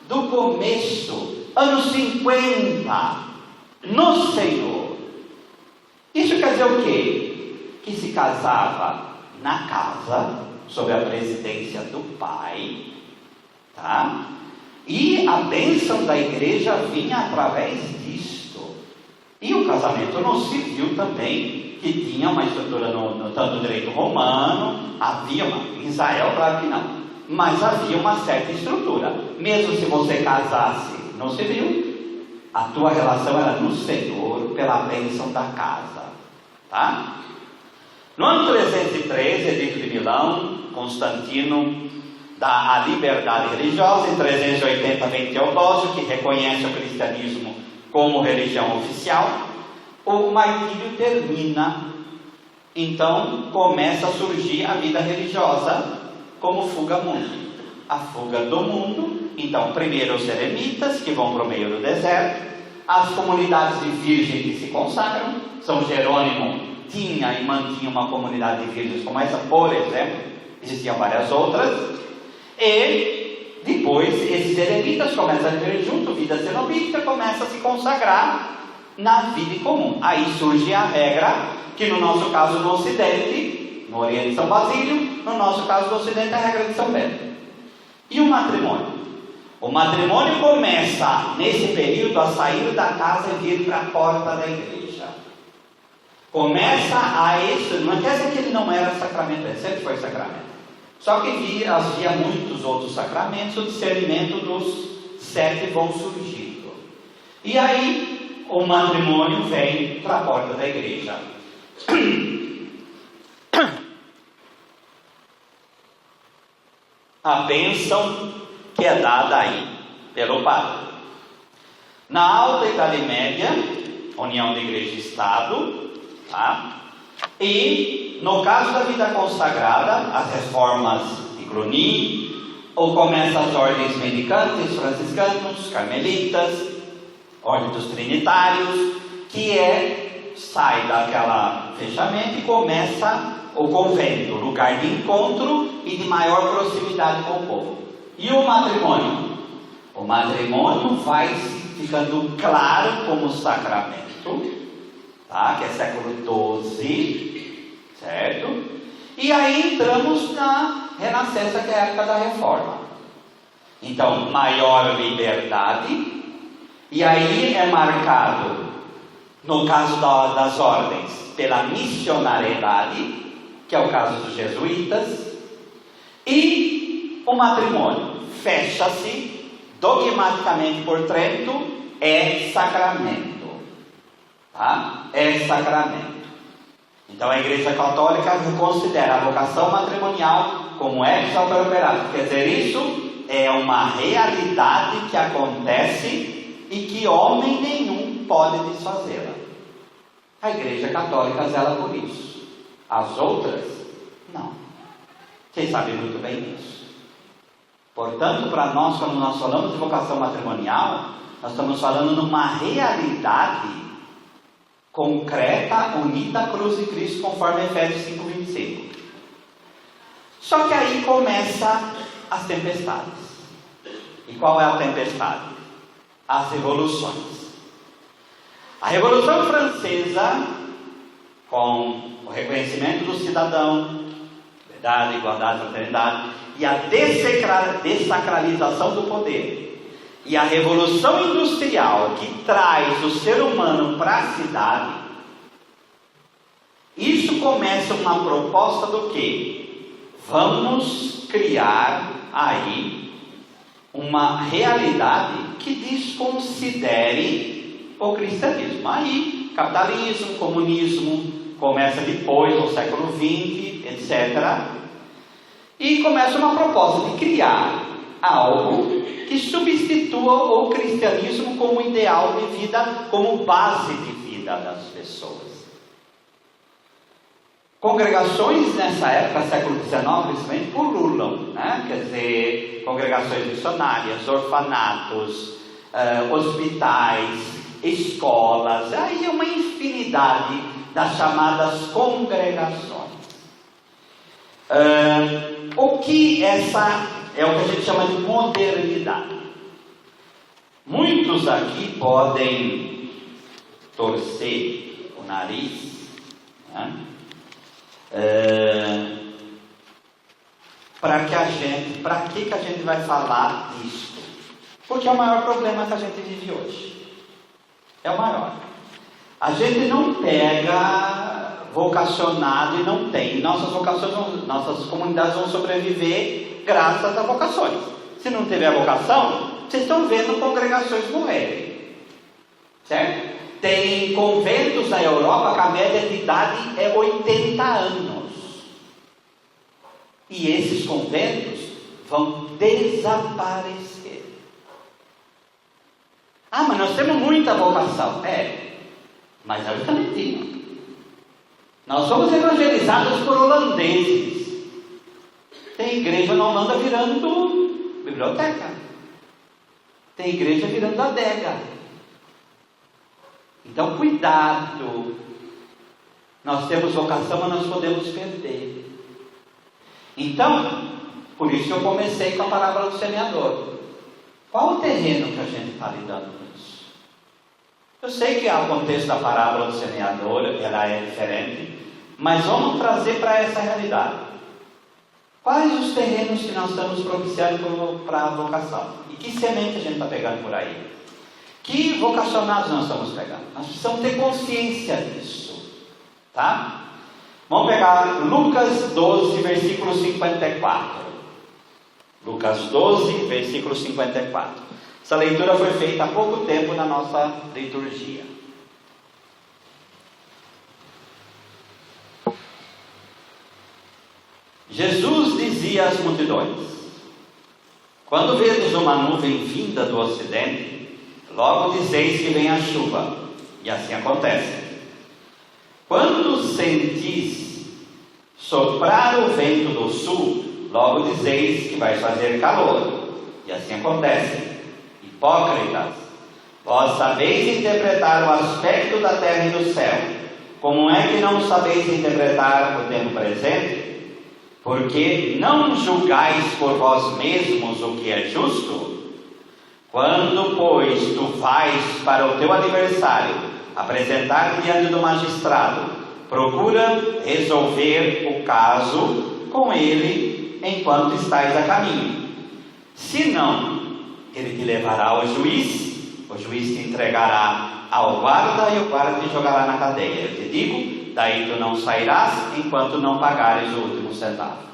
do começo, anos 50, no Senhor. Isso quer dizer o quê? Que se casava na casa, sob a presidência do pai, tá? E a bênção da igreja vinha através disto. E o casamento no civil também, que tinha uma estrutura tanto no direito romano, em Israel, claro que não, mas havia uma certa estrutura. Mesmo se você casasse no civil, a tua relação era no Senhor, pela bênção da casa, tá? No ano 313, Edito de Milão, Constantino dá a liberdade religiosa. Em 380 vem Teodósio, que reconhece o cristianismo como religião oficial. O martírio termina, então começa a surgir a vida religiosa como fuga mundo. A fuga do mundo. Então, primeiro os eremitas, que vão para o meio do deserto, as comunidades de virgens que se consagram. São Jerônimo tinha e mantinha uma comunidade de virgens como essa, por exemplo. Existiam várias outras. E depois esses eremitas começam a viver junto, vida cenobítica, começa a se consagrar na vida comum. Aí surge a regra, que no nosso caso no Ocidente, no Oriente São Basílio, no nosso caso no Ocidente a regra de São Bento. E o matrimônio? O matrimônio começa nesse período a sair da casa e vir para a porta da igreja. Começa isso, não quer dizer que ele não era sacramento, ele sempre foi sacramento. Só que havia muitos outros sacramentos, o discernimento dos 7 vão surgindo. E aí, o matrimônio vem para a porta da igreja. A bênção que é dada aí, pelo padre. Na Alta Idade Média, união de igreja e Estado, tá? E no caso da vida consagrada, as reformas de Cluny, ou começa as ordens mendicantes, franciscanos, carmelitas, ordem dos trinitários, que sai daquela fechamento e começa o convento, lugar de encontro e de maior proximidade com o povo. E o matrimônio? O matrimônio vai ficando claro como sacramento, tá? Que é século XII, certo? E aí entramos na Renascença, que é a época da Reforma. Então, maior liberdade, e aí é marcado, no caso das ordens, pela missionariedade, que é o caso dos jesuítas, e o matrimônio fecha-se dogmaticamente por Trento, é sacramento, tá? É sacramento. Então a Igreja Católica considera a vocação matrimonial como ex opere operatum, quer dizer, isso é uma realidade que acontece e que homem nenhum pode desfazê-la. A Igreja Católica zela por isso. As outras, não. Vocês sabem muito bem disso. Portanto, para nós, quando nós falamos de vocação matrimonial, nós estamos falando numa realidade concreta, unida à cruz de Cristo, conforme Efésios 5:25. Só que aí começa as tempestades. E qual é a tempestade? As revoluções. A Revolução Francesa, com o reconhecimento do cidadão, verdade, igualdade, fraternidade, e a dessacralização do poder, e a Revolução Industrial, que traz o ser humano para a cidade, isso começa uma proposta do quê? Vamos criar aí uma realidade que desconsidere o cristianismo. Aí, capitalismo, comunismo, começa depois, no século XX, etc. E começa uma proposta de criar algo que substitua o cristianismo como ideal de vida, como base de vida das pessoas. Congregações nessa época, século XIX, principalmente, pululam, né? Quer dizer, congregações missionárias, orfanatos, hospitais, escolas, aí é uma infinidade das chamadas congregações. O que essa é o que a gente chama de modernidade. Muitos aqui podem torcer o nariz, né? Para que a gente vai falar disso? Porque é o maior problema que a gente vive hoje. É o maior. A gente não pega vocacionado e não tem. Nossas comunidades vão sobreviver graças a vocações. Se não tiver vocação, vocês estão vendo congregações morrerem. Certo? Tem conventos na Europa que a média de idade é 80 anos. E esses conventos vão desaparecer. Ah, mas nós temos muita vocação. Mas nós também tínhamos. Nós somos evangelizados por holandeses. Tem igreja na Holanda virando biblioteca. Tem igreja virando adega. Então, cuidado. Nós temos vocação, mas nós podemos perder. Então, por isso que eu comecei com a parábola do semeador. Qual o terreno que a gente está lidando com isso? Eu sei que o contexto da parábola do semeador, ela é diferente, mas vamos trazer para essa realidade. Quais os terrenos que nós estamos propiciando para a vocação? E que semente a gente está pegando por aí? Que vocacionados nós estamos pegando? Nós precisamos ter consciência disso. Tá? Vamos pegar Lucas 12, versículo 54. Lucas 12, versículo 54. Essa leitura foi feita há pouco tempo na nossa liturgia. Jesus dizia às multidões: quando vedes uma nuvem vinda do ocidente, logo dizeis que vem a chuva, e assim acontece. Quando sentis soprar o vento do sul, logo dizeis que vai fazer calor, e assim acontece. Hipócritas, vós sabeis interpretar o aspecto da terra e do céu, como é que não sabeis interpretar o tempo presente? Porque não julgais por vós mesmos o que é justo? Quando, pois, tu vais para o teu adversário apresentar diante do magistrado, procura resolver o caso com ele enquanto estais a caminho. Se não, ele te levará ao juiz, o juiz te entregará ao guarda e o guarda te jogará na cadeia. Eu te digo, daí tu não sairás enquanto não pagares o último centavo.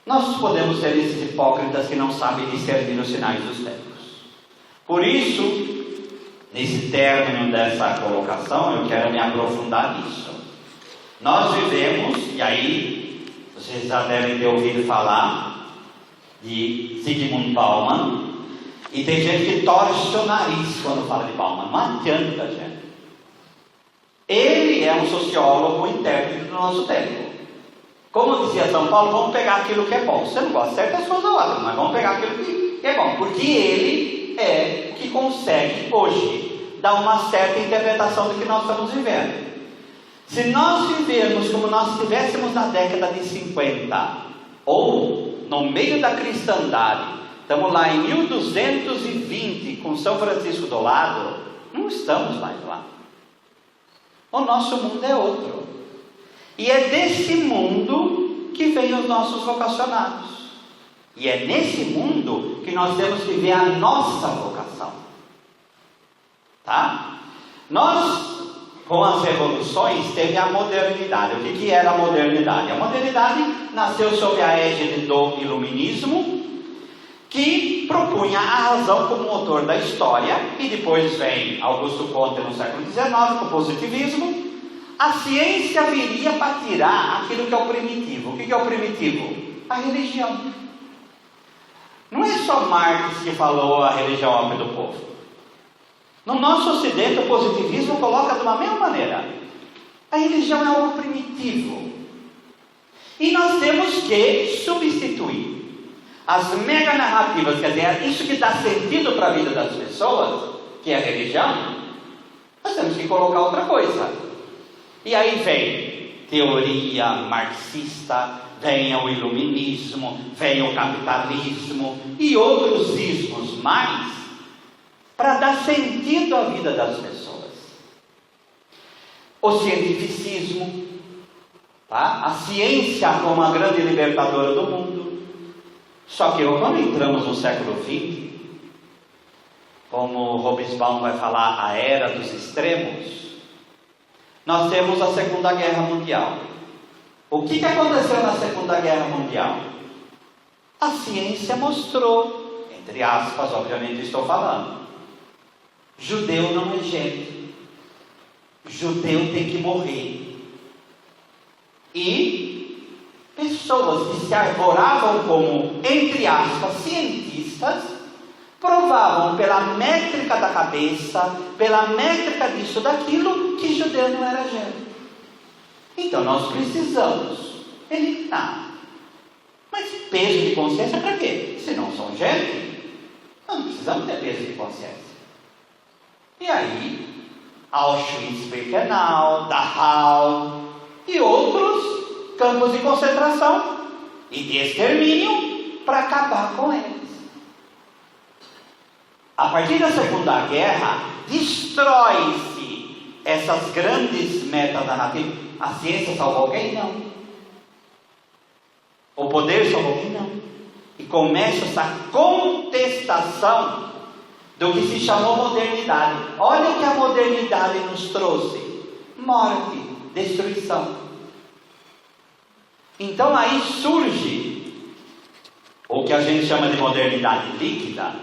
Nós podemos ser esses hipócritas que não sabem discernir os sinais dos tempos. Por isso, nesse término dessa colocação, eu quero me aprofundar nisso. Nós vivemos, e aí vocês já devem ter ouvido falar de Zygmunt Bauman, e tem gente que torce o nariz quando fala de Bauman. Não adianta, gente. Ele é um sociólogo intérprete do nosso tempo. Como dizia São Paulo, vamos pegar aquilo que é bom. Você não gosta de certas coisas ou outras, mas vamos pegar aquilo que é bom. Porque ele é o que consegue hoje dar uma certa interpretação do que nós estamos vivendo. Se nós vivermos como nós estivéssemos na década de 50, ou no meio da cristandade, estamos lá em 1220 com São Francisco do lado, não estamos mais lá. O nosso mundo é outro. E é desse mundo que vem os nossos vocacionados. E é nesse mundo que nós temos que ver a nossa vocação. Tá? Nós, com as revoluções, teve a modernidade. O que era a modernidade? A modernidade nasceu sob a égide do iluminismo, que propunha a razão como motor da história, e depois vem Augusto Comte no século XIX, com o positivismo. A ciência viria para tirar aquilo que é o primitivo. O que é o primitivo? A religião. Não é só Marx que falou a religião é obra do povo. No nosso ocidente, o positivismo coloca de uma mesma maneira. A religião é algo primitivo. E nós temos que substituir as mega narrativas, quer dizer, isso que dá sentido para a vida das pessoas, que é a religião, nós temos que colocar outra coisa. E aí vem teoria marxista, vem o iluminismo, vem o capitalismo e outros ismos mais, para dar sentido à vida das pessoas. O cientificismo, tá? A ciência como a grande libertadora do mundo. Só que quando entramos no século XX, como Hobsbawm vai falar, a era dos extremos, nós temos a Segunda Guerra Mundial. O que aconteceu na Segunda Guerra Mundial? A ciência mostrou, entre aspas, obviamente estou falando, judeu não é gente, judeu tem que morrer. E pessoas que se arvoravam como, entre aspas, cientistas, provavam pela métrica da cabeça, pela métrica disso, daquilo, que judeu não era gente. Então nós precisamos eliminar. Mas peso de consciência para quê? Se não são gente, nós não precisamos ter peso de consciência. E aí, Auschwitz-Birkenau, Dachau e outros campos de concentração e de extermínio para acabar com eles. A partir da Segunda Guerra, destrói-se essas grandes metanarrativas. A ciência salvou alguém? Não. O poder salvou alguém? Não. E começa essa contestação do que se chamou modernidade. Olha o que a modernidade nos trouxe: morte, destruição. Então aí surge o que a gente chama de modernidade líquida,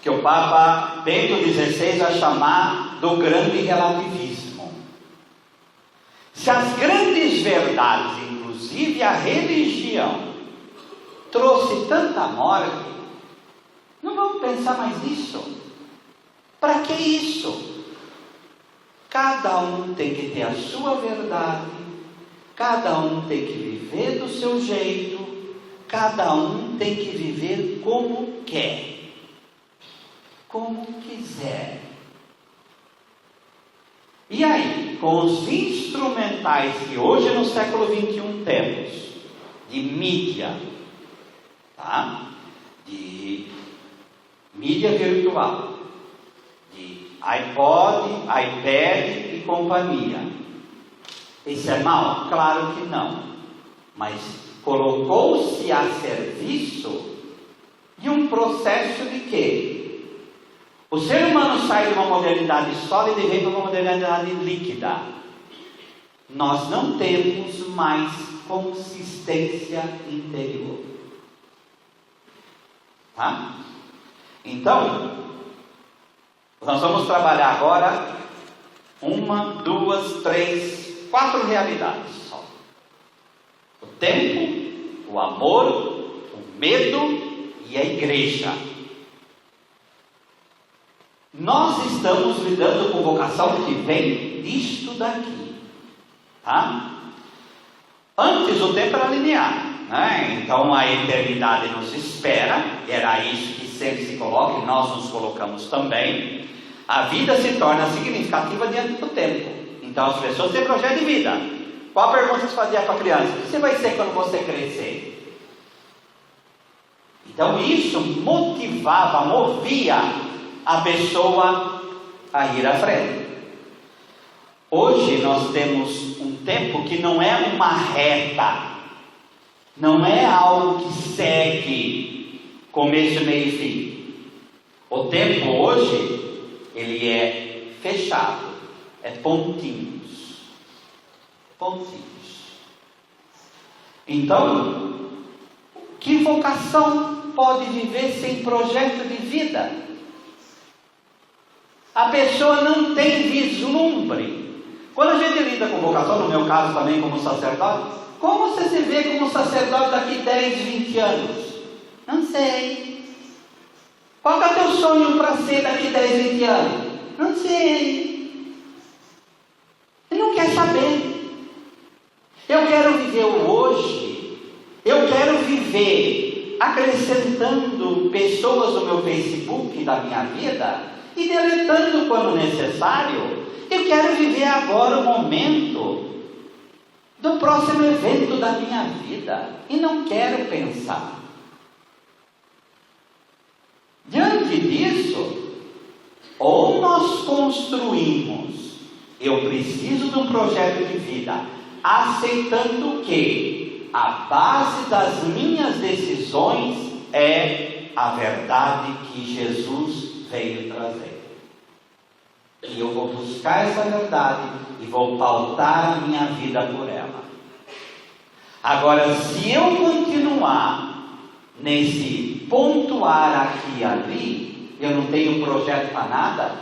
que o Papa Bento XVI vai chamar do grande relativismo. Se as grandes verdades, inclusive a religião, trouxe tanta morte, não vamos pensar mais nisso. Para que isso? Cada um tem que ter a sua verdade, cada um tem que viver do seu jeito, cada um tem que viver como quer, como quiser. E aí, com os instrumentais que hoje no século XXI temos, de mídia, tá? De mídia virtual, de iPod, iPad e companhia. Isso é mal? Claro que não. Mas colocou-se a serviço de um processo de quê? O ser humano sai de uma modernidade sólida e vem para uma modernidade líquida. Nós não temos mais consistência interior. Tá? Então, nós vamos trabalhar agora 1, 2, 3, 4 realidades só. O tempo, o amor, o medo e a igreja. Nós estamos lidando com vocação que vem disto daqui. Tá? Antes o tempo era linear, né? Então a eternidade nos espera, e era isso que sempre se coloca, e nós nos colocamos também. A vida se torna significativa diante do tempo. Então as pessoas têm projeto de vida. Qual a pergunta que você fazia para a criança? O que você vai ser quando você crescer? Então isso motivava, movia a pessoa a ir à frente. Hoje nós temos um tempo que não é uma reta, não é algo que segue começo, meio e fim. O tempo hoje, ele é fechado, é pontinhos. Então, que vocação pode viver sem projeto de vida? A pessoa não tem vislumbre. Quando a gente lida com vocação, no meu caso também como sacerdote, como você se vê como sacerdote daqui 10, 20 anos? Não sei. Qual é o teu sonho para ser daqui 10, 20 anos? Não sei. Você não quer saber. Eu quero viver o hoje. Eu quero viver acrescentando pessoas no meu Facebook da minha vida e deletando quando necessário. Eu quero viver agora o momento do próximo evento da minha vida e não quero pensar. Diante disso, ou nós construímos, eu preciso de um projeto de vida, aceitando que a base das minhas decisões é a verdade que Jesus veio trazer. E eu vou buscar essa verdade e vou pautar a minha vida por ela. Agora, se eu continuar nesse pontuar aqui e ali, eu não tenho projeto para nada.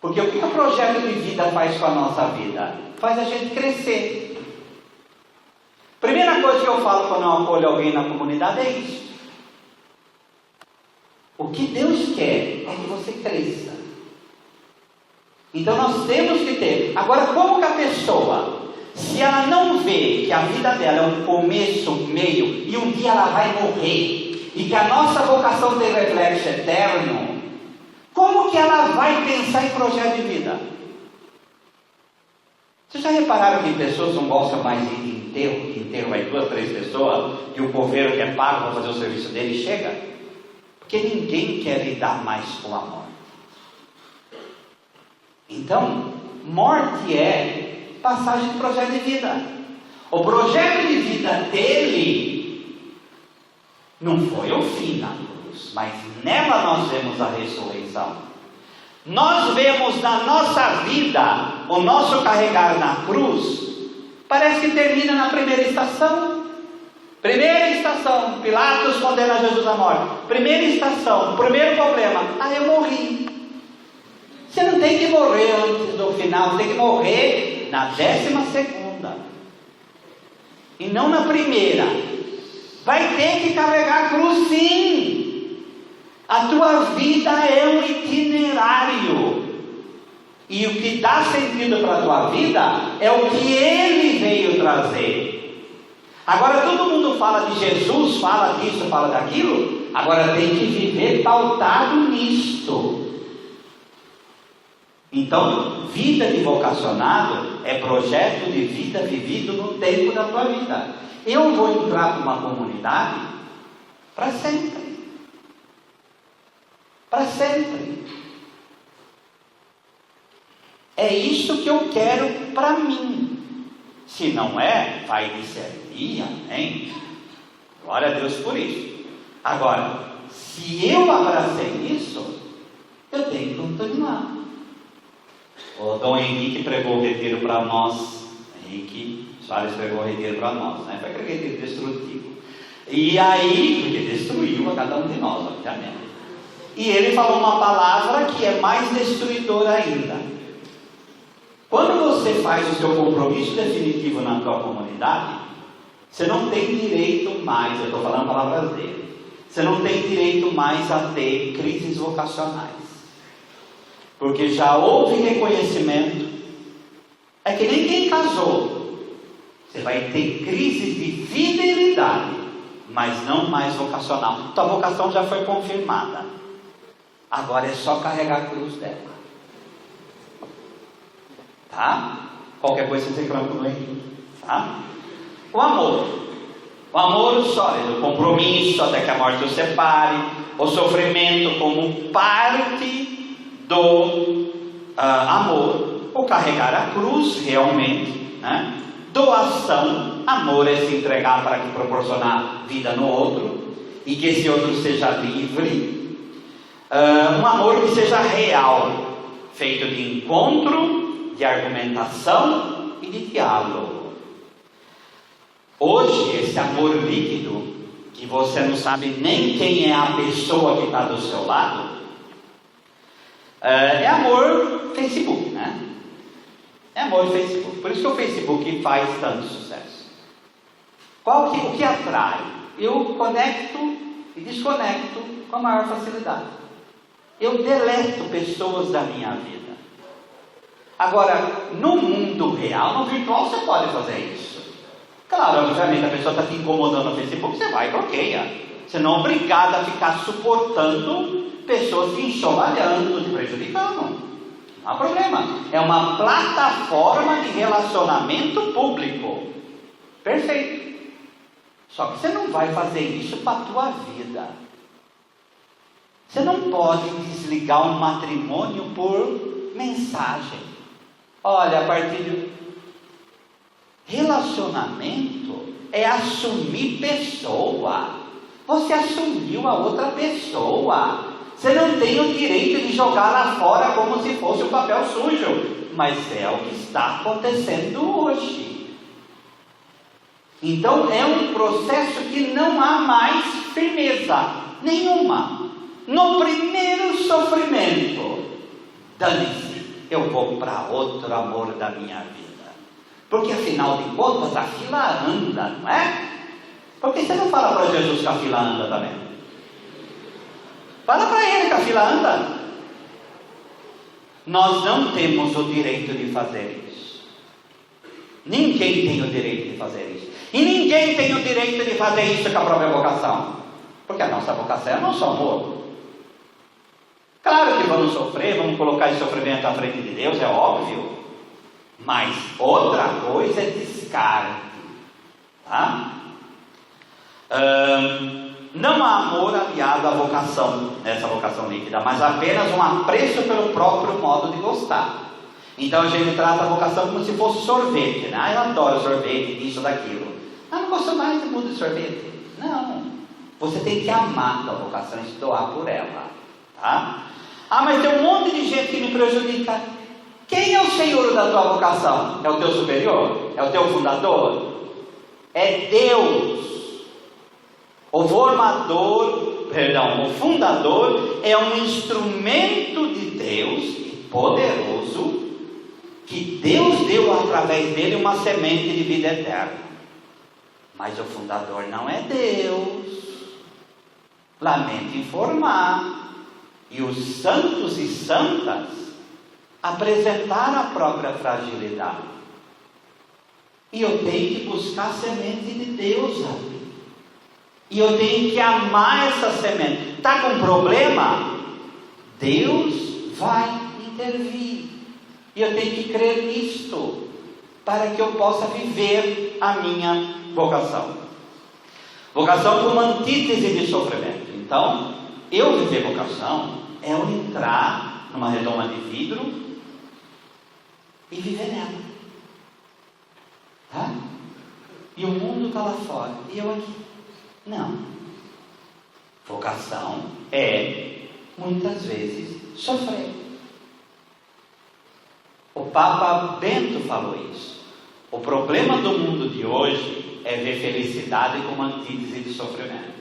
Porque o que o projeto de vida faz com a nossa vida? Faz a gente crescer. Primeira coisa que eu falo quando eu acolho alguém na comunidade é isso. O que Deus quer é que você cresça. Então nós temos que ter. Agora, como que a pessoa, se ela não vê que a vida dela é um começo, meio, e um dia ela vai morrer, e que a nossa vocação tem reflexo eterno, como que ela vai pensar em projeto de vida? Vocês já repararam que pessoas não gostam mais de enterro, que enterro vai 2, 3 pessoas, e o coveiro que é pago para fazer o serviço dele chega? Porque ninguém quer lidar mais com a morte. Então, morte é passagem de projeto de vida. O projeto de vida dele não foi o fim na cruz, mas nela nós vemos a ressurreição. Nós vemos na nossa vida o nosso carregar na cruz, parece que termina na primeira estação. Primeira estação, Pilatos condena Jesus à morte. Primeira estação, primeiro problema, eu morri. Você não tem que morrer antes do final, você tem que morrer na 12ª. E não na primeira. Vai ter que carregar a cruz, sim. A tua vida é um itinerário. E o que dá sentido para a tua vida é o que Ele veio trazer. Agora todo mundo fala de Jesus, fala disso, fala daquilo. Agora tem que viver pautado nisto. Então, vida de vocacionado é projeto de vida vivido no tempo da tua vida. Eu vou entrar para uma comunidade para sempre. Para sempre. É isso que eu quero para mim. Se não é, vai discernir, amém? Glória a Deus por isso. Agora, se eu abracei isso, eu tenho que continuar. O Dom Henrique pregou o retiro para nós. Henrique Soares pregou o retiro para nós, né? Foi aquele retiro destrutivo. E aí, porque destruiu a cada um de nós, obviamente. E ele falou uma palavra que é mais destruidora ainda. Quando você faz o seu compromisso definitivo na tua comunidade, você não tem direito mais, eu estou falando palavras dele, você não tem direito mais a ter crises vocacionais. Porque já houve reconhecimento. É que nem quem casou. Você vai ter crises de fidelidade, mas não mais vocacional. Tua vocação já foi confirmada. Agora é só carregar a cruz dela. Tá? Qualquer coisa você reclama com ele. Tá? O amor. O amor sólido, o compromisso até que a morte o separe, o sofrimento como parte do amor, o carregar a cruz realmente, né? Doação, amor é se entregar para que proporcionar vida no outro e que esse outro seja livre. Um amor que seja real, feito de encontro, de argumentação e de diálogo. Hoje, esse amor líquido, que você não sabe nem quem é a pessoa que está do seu lado, é amor Facebook, né? É amor Facebook. Por isso que o Facebook faz tanto sucesso. O que atrai? Eu conecto e desconecto com a maior facilidade. Eu deleto pessoas da minha vida. Agora, no mundo real, no virtual, você pode fazer isso. Claro, obviamente, a pessoa está te incomodando no Facebook, você vai e bloqueia. Você não é obrigado a ficar suportando pessoas te enxovalhando, te prejudicando. Não há problema. É uma plataforma de relacionamento público. Perfeito. Só que você não vai fazer isso para a tua vida. Você não pode desligar um matrimônio por mensagem. Olha, a partir de... Relacionamento é assumir pessoa. Você assumiu a outra pessoa. Você não tem o direito de jogar lá fora como se fosse um papel sujo. Mas é o que está acontecendo hoje. Então é um processo que não há mais firmeza nenhuma. No primeiro sofrimento, dane-se, eu vou para outro amor da minha vida. Porque afinal de contas a fila anda, não é? Por que você não fala para Jesus que a fila anda também? Fala para ele que a fila anda. Nós não temos o direito de fazer isso. Ninguém tem o direito de fazer isso. E ninguém tem o direito de fazer isso com a própria vocação. Porque a nossa vocação é o nosso amor. Claro que vamos sofrer, vamos colocar esse sofrimento à frente de Deus, é óbvio. Mas outra coisa é descarte. Tá? Não há amor aliado à vocação, nessa vocação líquida, mas apenas um apreço pelo próprio modo de gostar. Então a gente trata a vocação como se fosse sorvete, né? Eu adoro sorvete, isso, daquilo. Não gosto mais de mundo de sorvete. Não. Você tem que amar a tua vocação e se doar por ela. Tá? Mas tem um monte de gente que me prejudica. Quem é o Senhor da tua vocação? É o teu superior? É o teu fundador? É Deus. O fundador é um instrumento de Deus poderoso, que Deus deu através dele uma semente de vida eterna. Mas o fundador não é Deus. Lamento informar. E os santos e santas apresentaram a própria fragilidade. E eu tenho que buscar a semente de Deus ali. E eu tenho que amar essa semente. Está com problema? Deus vai intervir. E eu tenho que crer nisto, para que eu possa viver a minha vocação. Vocação como antítese de sofrimento. Então, eu viver vocação é eu entrar numa redoma de vidro e viver nela. Tá? E o mundo está lá fora. E eu aqui. Não. Vocação é, muitas vezes, sofrer. O Papa Bento falou isso. O problema do mundo de hoje é ver felicidade como antítese de sofrimento.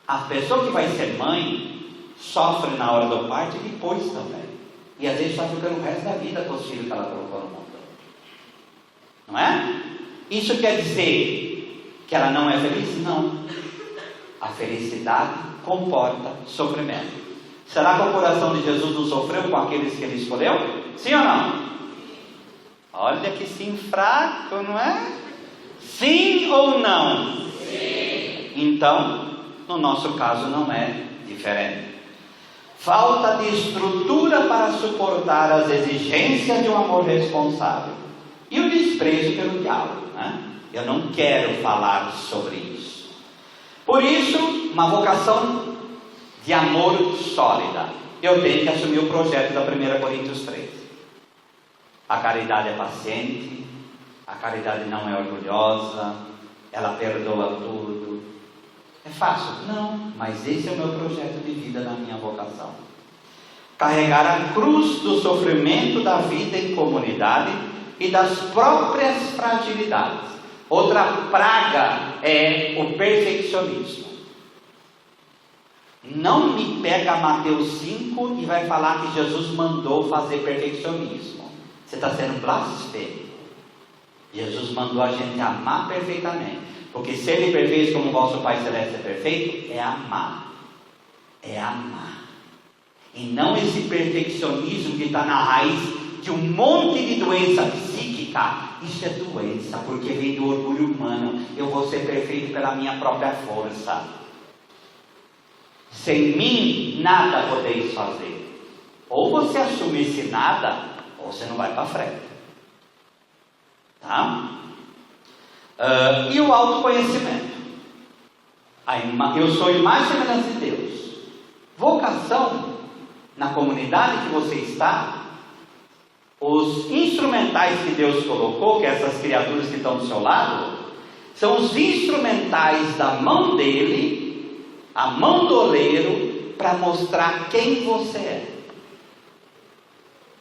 A pessoa que vai ser mãe sofre na hora do parto e depois também. E às vezes sofre pelo resto da vida com os filhos que ela colocou no mundo. Não é? Isso quer dizer que ela não é feliz? Não. A felicidade comporta sofrimento. Será que o coração de Jesus não sofreu com aqueles que ele escolheu? Sim ou não? Olha que sim fraco, não é? Sim ou não? Sim. Então, no nosso caso não é diferente. Falta de estrutura para suportar as exigências de um amor responsável. E o desprezo pelo diálogo, né? Eu não quero falar sobre isso. Por isso, uma vocação de amor sólida. Eu tenho que assumir o projeto da 1 Coríntios 3. A caridade é paciente, a caridade não é orgulhosa, ela perdoa tudo. É fácil? Não, mas esse é o meu projeto de vida na minha vocação. Carregar a cruz do sofrimento da vida em comunidade e das próprias fragilidades. Outra praga é o perfeccionismo. Não me pega Mateus 5 e vai falar que Jesus mandou fazer perfeccionismo. Você está sendo blasfemo. Jesus mandou a gente amar perfeitamente. Porque se Ele fez como o vosso Pai Celeste é perfeito, é amar. É amar. E não esse perfeccionismo que está na raiz de um monte de doença psíquica. Isso é doença, porque vem do orgulho humano. Eu vou ser perfeito pela minha própria força. Sem mim, nada podeis fazer. Ou você assume esse nada, ou você não vai para frente. Tá? E o autoconhecimento. Eu sou imagem e semelhança de Deus. Vocação, na comunidade que você está, os instrumentais que Deus colocou, que essas criaturas que estão do seu lado, são os instrumentais da mão dele, a mão do oleiro, para mostrar quem você é.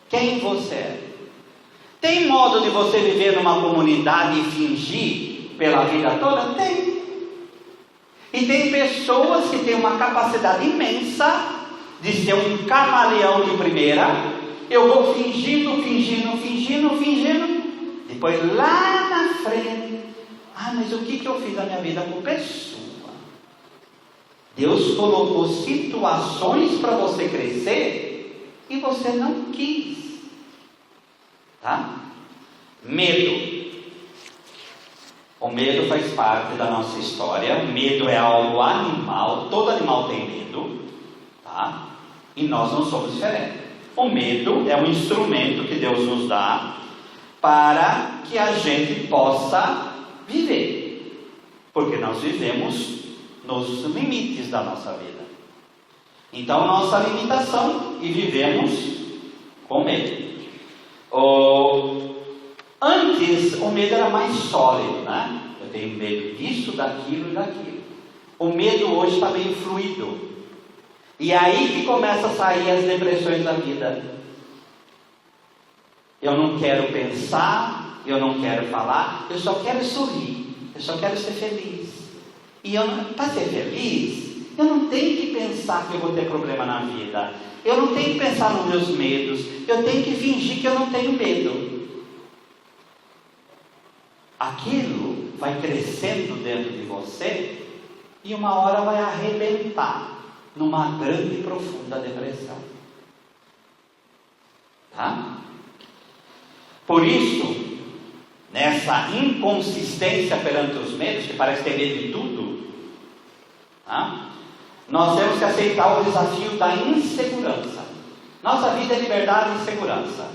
Quem você é. Tem modo de você viver numa comunidade e fingir pela vida toda? Tem. E tem pessoas que têm uma capacidade imensa de ser um camaleão de primeira. Eu vou fingindo. Depois lá na frente, mas o que eu fiz na minha vida? A culpa é sua. Deus colocou situações para você crescer e você não quis. Tá? Medo. O medo faz parte da nossa história. Medo é algo animal. Todo animal tem medo, tá? E nós não somos diferentes. O medo é um instrumento que Deus nos dá para que a gente possa viver, porque nós vivemos nos limites da nossa vida. Então, nossa limitação, e vivemos com medo. Antes, o medo era mais sólido, né? Eu tenho medo disso, daquilo e daquilo. O medo hoje está meio fluido. E aí que começa a sair as depressões da vida. Eu não quero pensar, eu não quero falar, eu só quero sorrir, eu só quero ser feliz. E para ser feliz, eu não tenho que pensar que eu vou ter problema na vida. Eu não tenho que pensar nos meus medos. Eu tenho que fingir que eu não tenho medo. Aquilo vai crescendo dentro de você e uma hora vai arrebentar numa grande e profunda depressão. Tá? Por isso, nessa inconsistência perante os medos, que parece ter medo de tudo, tá? Nós temos que aceitar o desafio da insegurança. Nossa vida é liberdade e segurança.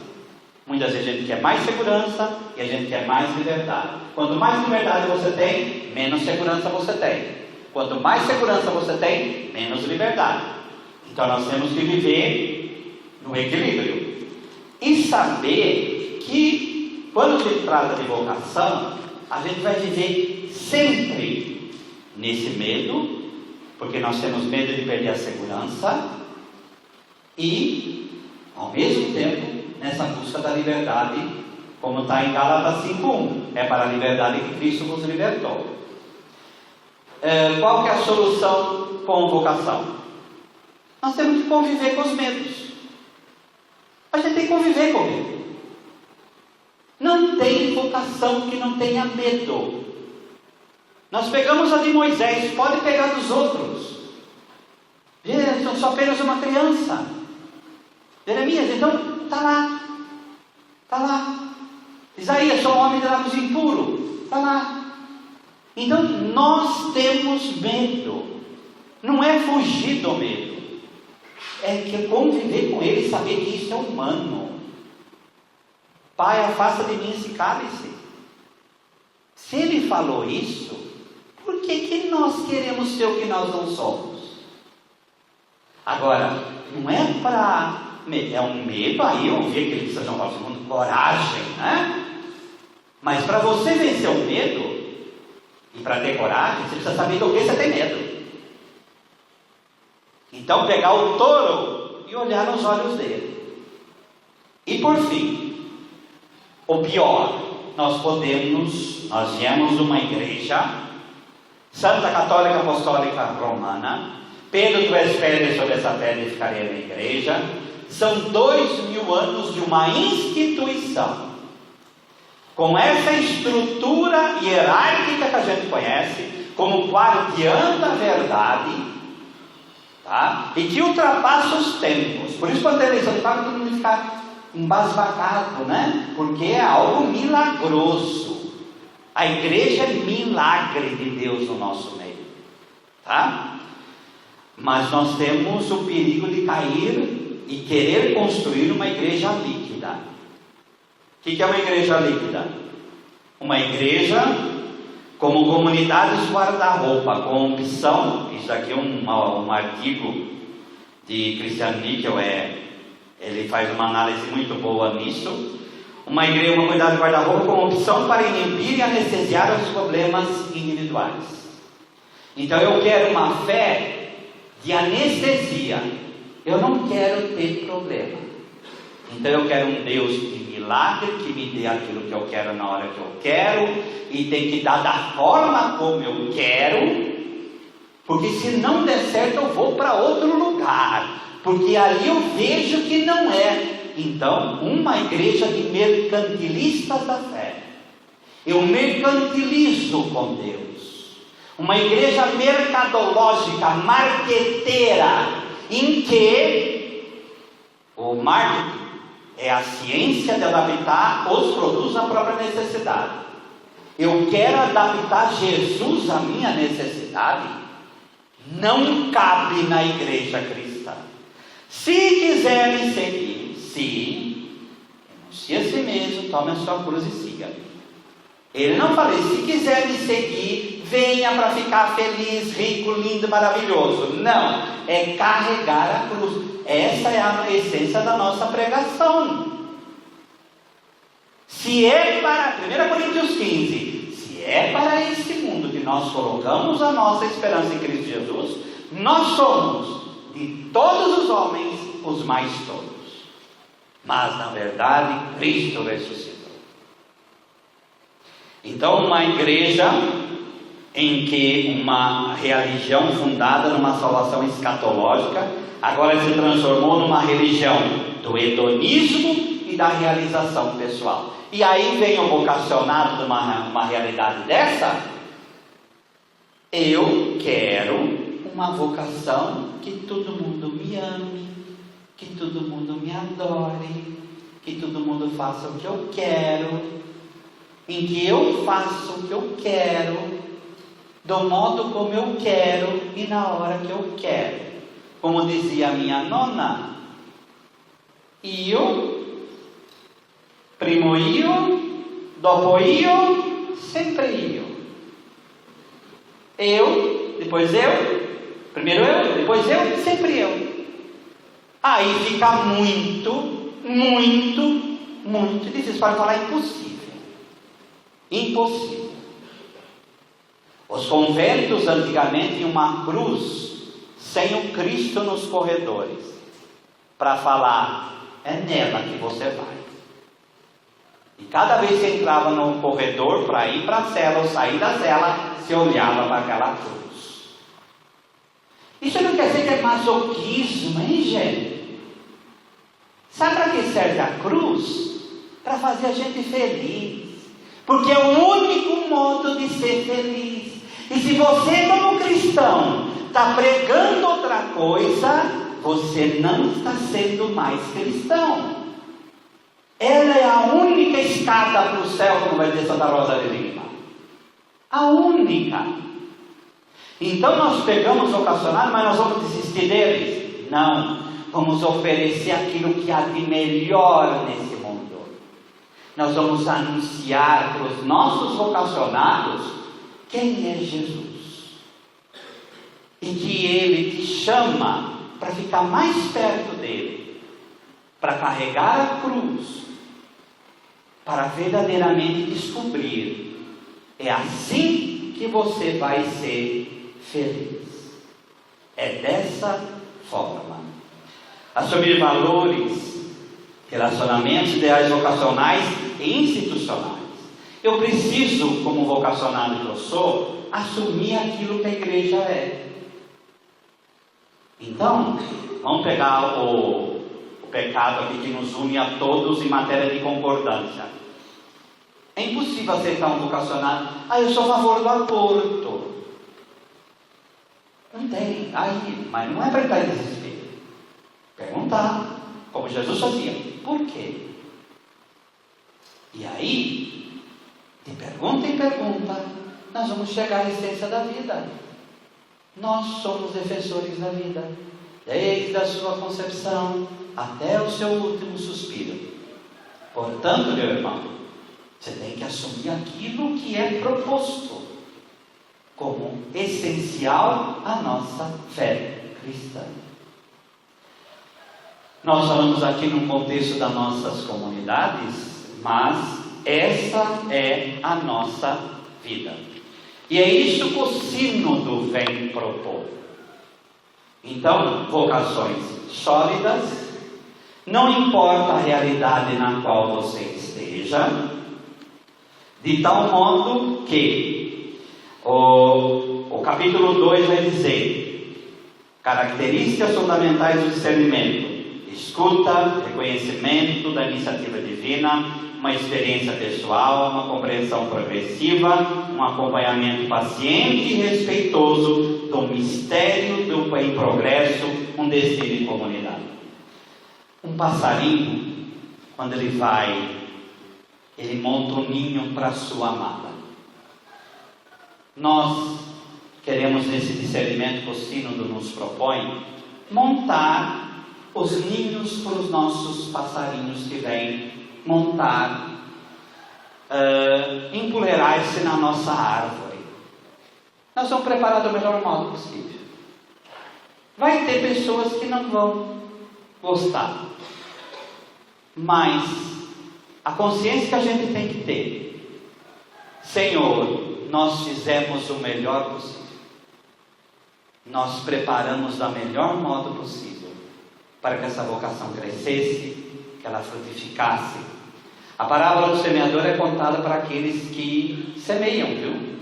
Muitas vezes a gente quer mais segurança e a gente quer mais liberdade. Quanto mais liberdade você tem, menos segurança você tem. Quanto mais segurança você tem, menos liberdade. Então nós temos que viver no equilíbrio. E saber que, quando se trata de vocação, a gente vai viver sempre nesse medo, Porque nós temos medo de perder a segurança e, ao mesmo tempo, nessa busca da liberdade, como está em Gálatas 5:1, é para a liberdade que Cristo vos libertou. Qual que é a solução com vocação? Nós temos que conviver com os medos. A gente tem que conviver com medo. Não tem vocação que não tenha medo. Nós pegamos a de Moisés, pode pegar dos outros. Eu sou apenas uma criança. Jeremias, então, está lá. Está lá. Isaías, sou um homem de lábios impuro. Está lá. Então, nós temos medo. Não é fugir do medo. É que conviver com ele e saber que isso é humano. Pai, afasta de mim esse cálice. Se ele falou isso, por que nós queremos ser o que nós não somos? Agora, não é para... É um medo, aí eu vi aquele que São Paulo II, coragem, né? Mas para você vencer o medo, e para ter coragem, você precisa saber do que você tem medo. Então, pegar o touro e olhar nos olhos dele. E por fim, o pior, nós viemos de uma igreja, Santa Católica Apostólica Romana. Pedro, tu és pedra, sobre essa pedra ficarei na igreja. São 2000 anos de uma instituição, com essa estrutura hierárquica que a gente conhece, como guardiã da verdade, tá? E que ultrapassa os tempos. Por isso, quando a eleição de Papa, todo mundo fica embasbacado, né? Porque é algo milagroso. A igreja é milagre de Deus no nosso meio, tá? Mas nós temos o perigo de cair e querer construir uma igreja líquida. O que é uma igreja líquida? Uma igreja como comunidades guarda-roupa, com opção. Isso aqui é um artigo de Christian Nickel, ele faz uma análise muito boa nisso. Uma igreja, uma comunidade guarda-roupa com opção para inibir e anestesiar os problemas individuais. Então eu quero uma fé de anestesia. Eu não quero ter problema. Então eu quero um Deus de milagre, que me dê aquilo que eu quero na hora que eu quero, e tem que dar da forma como eu quero, porque se não der certo eu vou para outro lugar, porque ali eu vejo que não é. Então, uma igreja de mercantilistas da fé. Eu mercantilizo com Deus. Uma igreja mercadológica, marqueteira, em que o marketing é a ciência de adaptar os produtos à própria necessidade. Eu quero adaptar Jesus à minha necessidade. Não cabe na igreja cristã. Se quiser me seguir, renuncie a si mesmo, tome a sua cruz e siga-me. Ele não falou, se quiser me seguir, venha para ficar feliz, rico, lindo, maravilhoso. Não, é carregar a cruz. Essa é a essência da nossa pregação. Se é para, 1 Coríntios 15, se é para esse mundo que nós colocamos a nossa esperança em Cristo Jesus, nós somos, de todos os homens, os mais tolos. Mas, na verdade, Cristo ressuscitou. Então, uma igreja em que uma religião fundada numa salvação escatológica agora se transformou numa religião do hedonismo e da realização pessoal. E aí vem o vocacionado de uma realidade dessa. Eu quero uma vocação que todo mundo me ame, que todo mundo me adore, que todo mundo faça o que eu quero, em que eu faço o que eu quero, do modo como eu quero e na hora que eu quero. Como dizia a minha nona, io, primo io, dopo io, sempre io. Eu, depois eu, primeiro eu, depois eu, sempre eu. Aí fica muito difícil, para falar impossível. Impossível. Os conventos antigamente tinham uma cruz sem o Cristo nos corredores, para falar: é nela que você vai. E cada vez que entrava no corredor para ir para a cela ou sair da cela, se olhava para aquela cruz. Isso não quer dizer que é masoquismo, hein, gente? Sabe para que serve a cruz? Para fazer a gente feliz. Porque é o único modo de ser feliz. E se você, como cristão, está pregando outra coisa, você não está sendo mais cristão. Ela é a única escada para o céu, como vai dizer Santa Rosa de Lima. A única. Então nós pegamos vocacionários, mas nós vamos desistir deles? Não. Vamos oferecer aquilo que há de melhor nesse mundo. Nós vamos anunciar para os nossos vocacionados quem é Jesus. E que Ele te chama para ficar mais perto dele. Para carregar a cruz. Para verdadeiramente descobrir: é assim que você vai ser feliz. É dessa forma. Assumir valores, relacionamentos, ideais vocacionais e institucionais. Eu preciso, como vocacionado que eu sou, assumir aquilo que a igreja é. Então, vamos pegar o pecado aqui que nos une a todos em matéria de concordância. É impossível aceitar um vocacionado: eu sou a favor do aborto. Não tem. Mas não é para entrar em desespero. Perguntar, como Jesus fazia: por quê? E aí, de pergunta em pergunta, nós vamos chegar à essência da vida. Nós somos defensores da vida, desde a sua concepção até o seu último suspiro. Portanto, meu irmão, você tem que assumir aquilo que é proposto como essencial à nossa fé cristã. Nós falamos aqui no contexto das nossas comunidades, mas essa é a nossa vida. E é isso que o Sínodo vem propor. Então, vocações sólidas, não importa a realidade na qual você esteja, de tal modo que o capítulo 2 vai dizer: características fundamentais do discernimento: escuta, reconhecimento da iniciativa divina, uma experiência pessoal, uma compreensão progressiva, um acompanhamento paciente e respeitoso do mistério do em progresso, um destino em comunidade. Um passarinho, quando ele vai, ele monta um ninho para a sua amada. Nós queremos, nesse discernimento que o Sínodo nos propõe, montar os ninhos para os nossos passarinhos que vêm montar, empoleirar-se na nossa árvore. Nós vamos preparar do melhor modo possível. Vai ter pessoas que não vão gostar, mas a consciência que a gente tem que ter: Senhor, nós fizemos o melhor possível, nós preparamos da melhor modo possível para que essa vocação crescesse, que ela frutificasse. A parábola do semeador é contada para aqueles que semeiam, viu?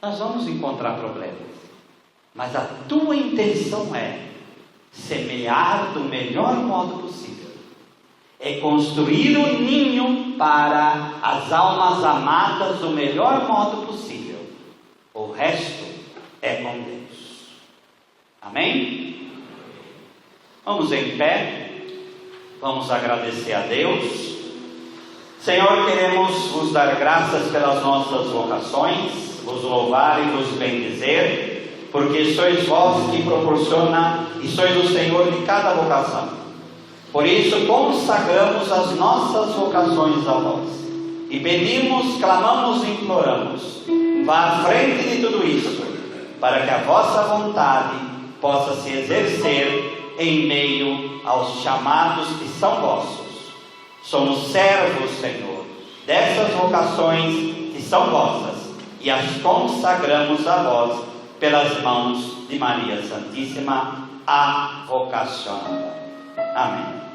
Nós vamos encontrar problemas, mas a tua intenção é semear do melhor modo possível, é construir um ninho para as almas amadas do melhor modo possível. O resto é com Deus. Amém? Vamos em pé, vamos agradecer a Deus. Senhor, queremos vos dar graças pelas nossas vocações, vos louvar e vos bendizer, porque sois vós que proporciona e sois o Senhor de cada vocação. Por isso consagramos as nossas vocações a vós e pedimos, clamamos e imploramos: vá à frente de tudo isso, para que a vossa vontade possa se exercer em meio aos chamados que são vossos. Somos servos, Senhor, dessas vocações que são vossas, e as consagramos a vós pelas mãos de Maria Santíssima, a vocacionada. Amém.